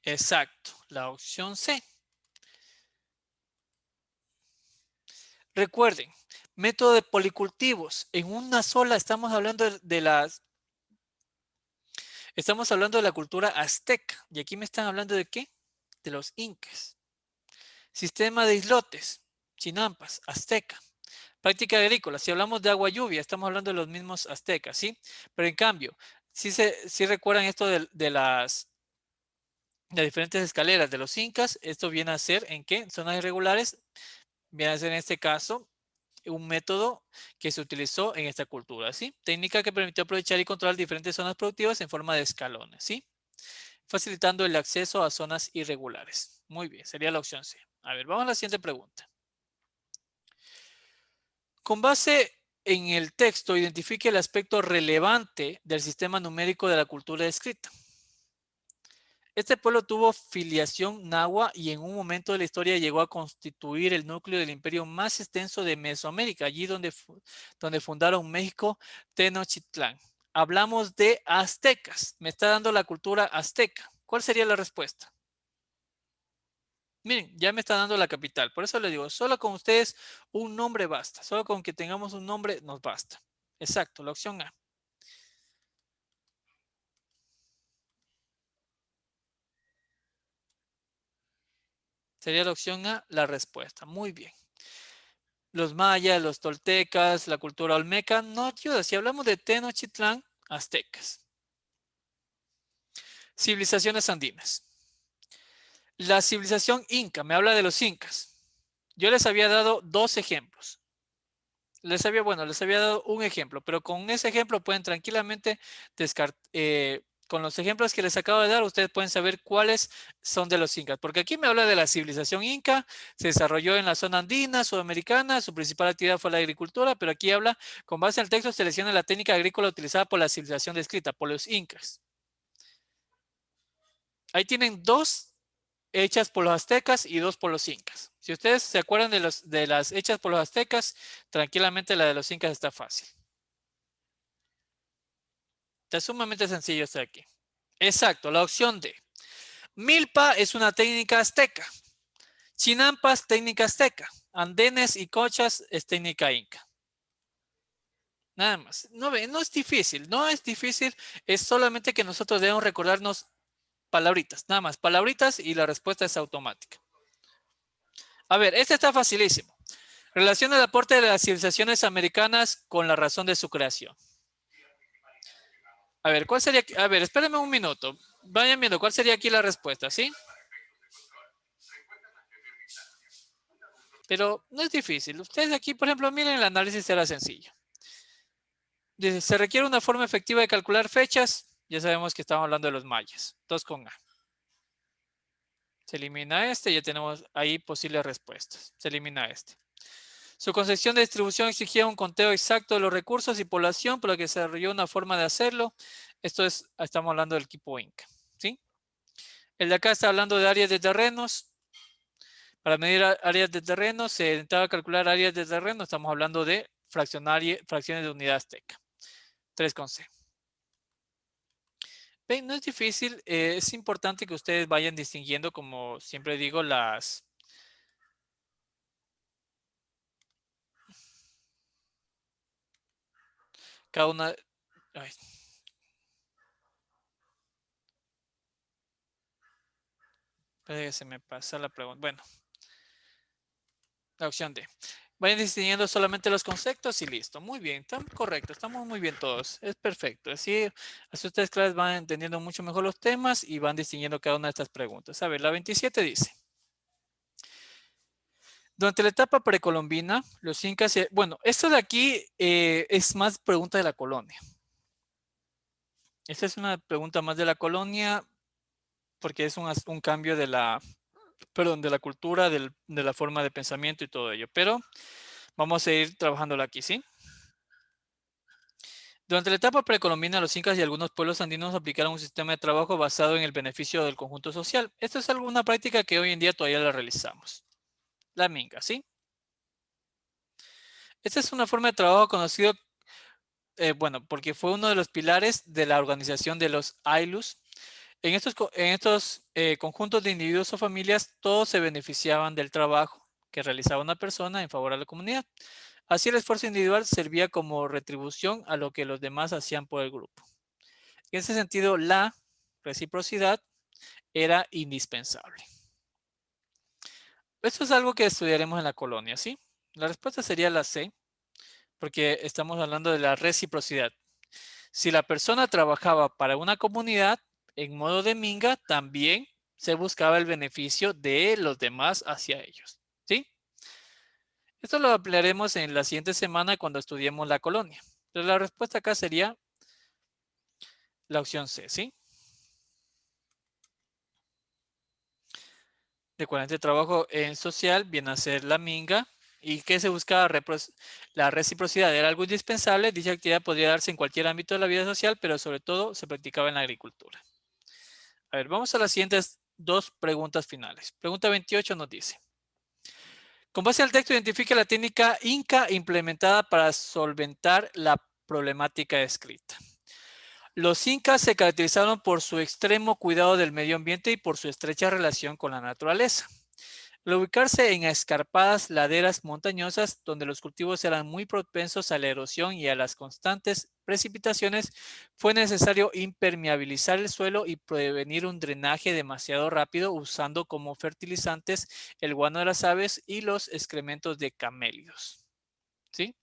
Exacto, la opción C. Recuerden, método de policultivos. En una sola estamos hablando estamos hablando de la cultura azteca. Y aquí me están hablando de qué? De los incas. Sistema de islotes, chinampas, azteca. Práctica agrícola. Si hablamos de agua lluvia, estamos hablando de los mismos aztecas, ¿sí? Pero en cambio, si recuerdan esto de las diferentes escaleras de los incas, esto viene a ser ¿en qué? Zonas irregulares, viene a ser en este caso un método que se utilizó en esta cultura, ¿sí? Técnica que permitió aprovechar y controlar diferentes zonas productivas en forma de escalones, ¿sí? Facilitando el acceso a zonas irregulares. Muy bien, sería la opción C. A ver, vamos a la siguiente pregunta. Con base en el texto, identifique el aspecto relevante del sistema numérico de la cultura descrita. Este pueblo tuvo filiación nahua y en un momento de la historia llegó a constituir el núcleo del imperio más extenso de Mesoamérica, allí donde fundaron México, Tenochtitlán. Hablamos de aztecas. Me está dando la cultura azteca. ¿Cuál sería la respuesta? Miren, ya me está dando la capital. Por eso le digo, solo con ustedes un nombre basta. Solo con que tengamos un nombre nos basta. Exacto, la opción A. Sería la opción A, la respuesta. Muy bien. Los mayas, los toltecas, la cultura olmeca, no ayuda. Si hablamos de Tenochtitlán, aztecas. Civilizaciones andinas. La civilización inca, me habla de los incas. Yo les había dado dos ejemplos. Les había dado un ejemplo, pero con ese ejemplo pueden tranquilamente descartar. Con los ejemplos que les acabo de dar, ustedes pueden saber cuáles son de los incas. Porque aquí me habla de la civilización inca, se desarrolló en la zona andina, sudamericana, su principal actividad fue la agricultura, pero aquí habla, con base en el texto, selecciona la técnica agrícola utilizada por la civilización descrita, por los incas. Ahí tienen dos hechas por los aztecas y dos por los incas. Si ustedes se acuerdan de las hechas por los aztecas, tranquilamente la de los incas está fácil. Está sumamente sencillo este aquí. Exacto, la opción D. Milpa es una técnica azteca. Chinampas, técnica azteca. Andenes y cochas es técnica inca. Nada más. No, no es difícil, no es difícil. Es solamente que nosotros debemos recordarnos palabritas, nada más. Palabritas y la respuesta es automática. A ver, este está facilísimo. Relaciona el aporte de las civilizaciones americanas con la razón de su creación. A ver, ¿cuál sería? A ver, espérenme un minuto. Vayan viendo cuál sería aquí la respuesta, ¿sí? Pero no es difícil. Ustedes aquí, por ejemplo, miren, el análisis será sencillo. Dice, se requiere una forma efectiva de calcular fechas. Ya sabemos que estamos hablando de los mayas. 2 con A. Se elimina este, ya tenemos ahí posibles respuestas. Se elimina este. Su concepción de distribución exigía un conteo exacto de los recursos y población, por lo que se desarrolló una forma de hacerlo. Esto es, estamos hablando del equipo Inca, ¿sí? El de acá está hablando de áreas de terrenos. Para medir áreas de terreno, se intentaba calcular áreas de terreno. Estamos hablando de fracciones de unidad azteca. 3 con C. Ven, no es difícil. Es importante que ustedes vayan distinguiendo, como siempre digo, cada una. Ay, espera que se me pasa la pregunta. Bueno, la opción D. Vayan distinguiendo solamente los conceptos y listo. Muy bien, están correcto, estamos muy bien todos. Es perfecto. Así ustedes, claro, van entendiendo mucho mejor los temas y van distinguiendo cada una de estas preguntas. A ver, la 27 dice. Durante la etapa precolombina, los incas, bueno, esto de aquí es más pregunta de la colonia. Esta es una pregunta más de la colonia porque es un cambio de la, perdón, de la cultura, de la forma de pensamiento y todo ello. Pero vamos a ir trabajándolo aquí, ¿sí? Durante la etapa precolombina, los incas y algunos pueblos andinos aplicaron un sistema de trabajo basado en el beneficio del conjunto social. Esto es alguna práctica que hoy en día todavía la realizamos. La minga, ¿sí? Esta es una forma de trabajo conocido, bueno, porque fue uno de los pilares de la organización de los Aylus. En estos conjuntos de individuos o familias, todos se beneficiaban del trabajo que realizaba una persona en favor de la comunidad. Así el esfuerzo individual servía como retribución a lo que los demás hacían por el grupo. En ese sentido, la reciprocidad era indispensable. Esto es algo que estudiaremos en la colonia, ¿sí? La respuesta sería la C, porque estamos hablando de la reciprocidad. Si la persona trabajaba para una comunidad en modo de minga, también se buscaba el beneficio de los demás hacia ellos, ¿sí? Esto lo ampliaremos en la siguiente semana cuando estudiemos la colonia. Pero la respuesta acá sería la opción C, ¿sí? Recuerden, este trabajo en social viene a ser la minga. ¿Y qué se buscaba? La reciprocidad era algo indispensable. Dicha actividad podría darse en cualquier ámbito de la vida social, pero sobre todo se practicaba en la agricultura. A ver, vamos a las siguientes dos preguntas finales. Pregunta 28 nos dice: con base al texto, identifique la técnica Inca implementada para solventar la problemática descrita. Los incas se caracterizaron por su extremo cuidado del medio ambiente y por su estrecha relación con la naturaleza. Al ubicarse en escarpadas laderas montañosas donde los cultivos eran muy propensos a la erosión y a las constantes precipitaciones, fue necesario impermeabilizar el suelo y prevenir un drenaje demasiado rápido usando como fertilizantes el guano de las aves y los excrementos de camélidos. ¿Sí?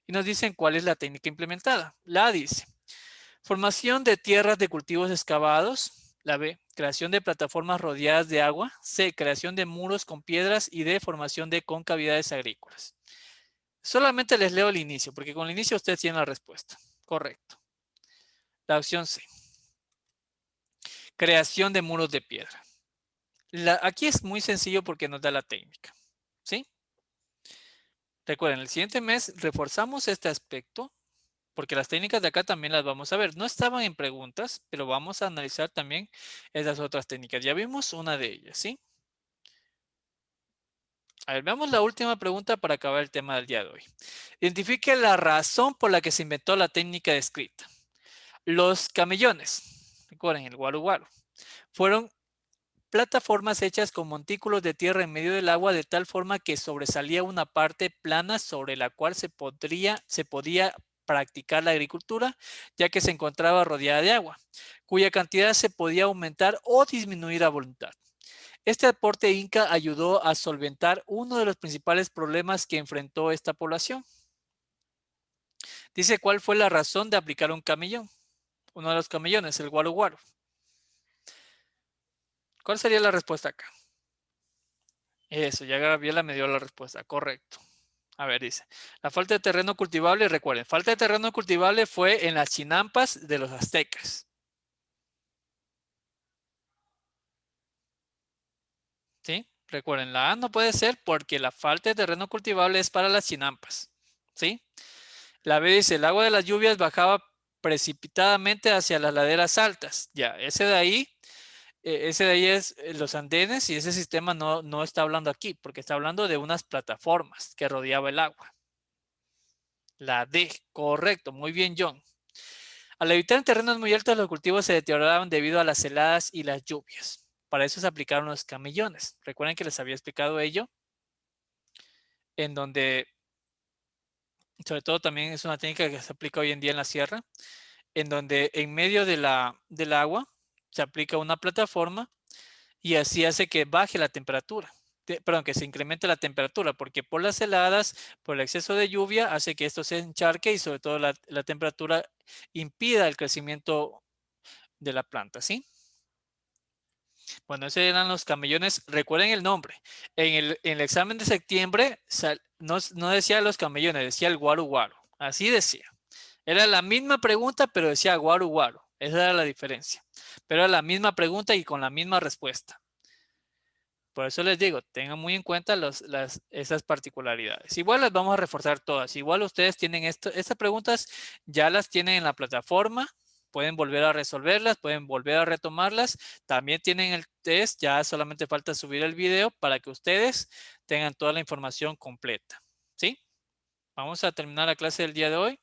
Y nos dicen cuál es la técnica implementada. La A dice: formación de tierras de cultivos excavados. La B, creación de plataformas rodeadas de agua. C, creación de muros con piedras. Y D, formación de concavidades agrícolas. Solamente les leo el inicio, porque con el inicio ustedes tienen la respuesta. Correcto. La opción C. Creación de muros de piedra. Aquí es muy sencillo porque nos da la técnica. ¿Sí? Recuerden, el siguiente mes reforzamos este aspecto porque las técnicas de acá también las vamos a ver. No estaban en preguntas, pero vamos a analizar también esas otras técnicas. Ya vimos una de ellas, ¿sí? A ver, veamos la última pregunta para acabar el tema del día de hoy. Identifique la razón por la que se inventó la técnica descrita. Los camellones, recuerden, el guaru guaru, fueron plataformas hechas con montículos de tierra en medio del agua de tal forma que sobresalía una parte plana sobre la cual se podía practicar la agricultura, ya que se encontraba rodeada de agua, cuya cantidad se podía aumentar o disminuir a voluntad. Este aporte inca ayudó a solventar uno de los principales problemas que enfrentó esta población. Dice cuál fue la razón de aplicar un camellón. Uno de los camellones, el guaru guaru. ¿Cuál sería la respuesta acá? Eso, ya Gabriela me dio la respuesta, correcto. A ver, dice, la falta de terreno cultivable, recuerden, falta de terreno cultivable fue en las chinampas de los aztecas. ¿Sí? Recuerden, la A no puede ser porque la falta de terreno cultivable es para las chinampas. ¿Sí? La B dice, el agua de las lluvias bajaba precipitadamente hacia las laderas altas. Ya, ese de ahí es los andenes y ese sistema no está hablando aquí porque está hablando de unas plataformas que rodeaba el agua. La D, correcto, muy bien, John. Al evitar en terrenos muy altos, los cultivos se deterioraban debido a las heladas y las lluvias. Para eso se aplicaron los camellones. Recuerden que les había explicado ello, en donde, sobre todo también es una técnica que se aplica hoy en día en la sierra, en donde en medio del agua se aplica una plataforma y así hace que baje la temperatura. Perdón, que se incremente la temperatura, porque por las heladas, por el exceso de lluvia, hace que esto se encharque y sobre todo la temperatura impida el crecimiento de la planta, ¿sí? Bueno, esos eran los camellones. Recuerden el nombre. En el examen de septiembre no decía los camellones, decía el guaru guaru. Así decía. Era la misma pregunta, pero decía guaru guaru. Esa era la diferencia. Pero era la misma pregunta y con la misma respuesta. Por eso les digo, tengan muy en cuenta esas particularidades. Igual las vamos a reforzar todas. Igual ustedes tienen estas preguntas, ya las tienen en la plataforma. Pueden volver a resolverlas, pueden volver a retomarlas. También tienen el test, ya solamente falta subir el video para que ustedes tengan toda la información completa. ¿Sí? Vamos a terminar la clase del día de hoy.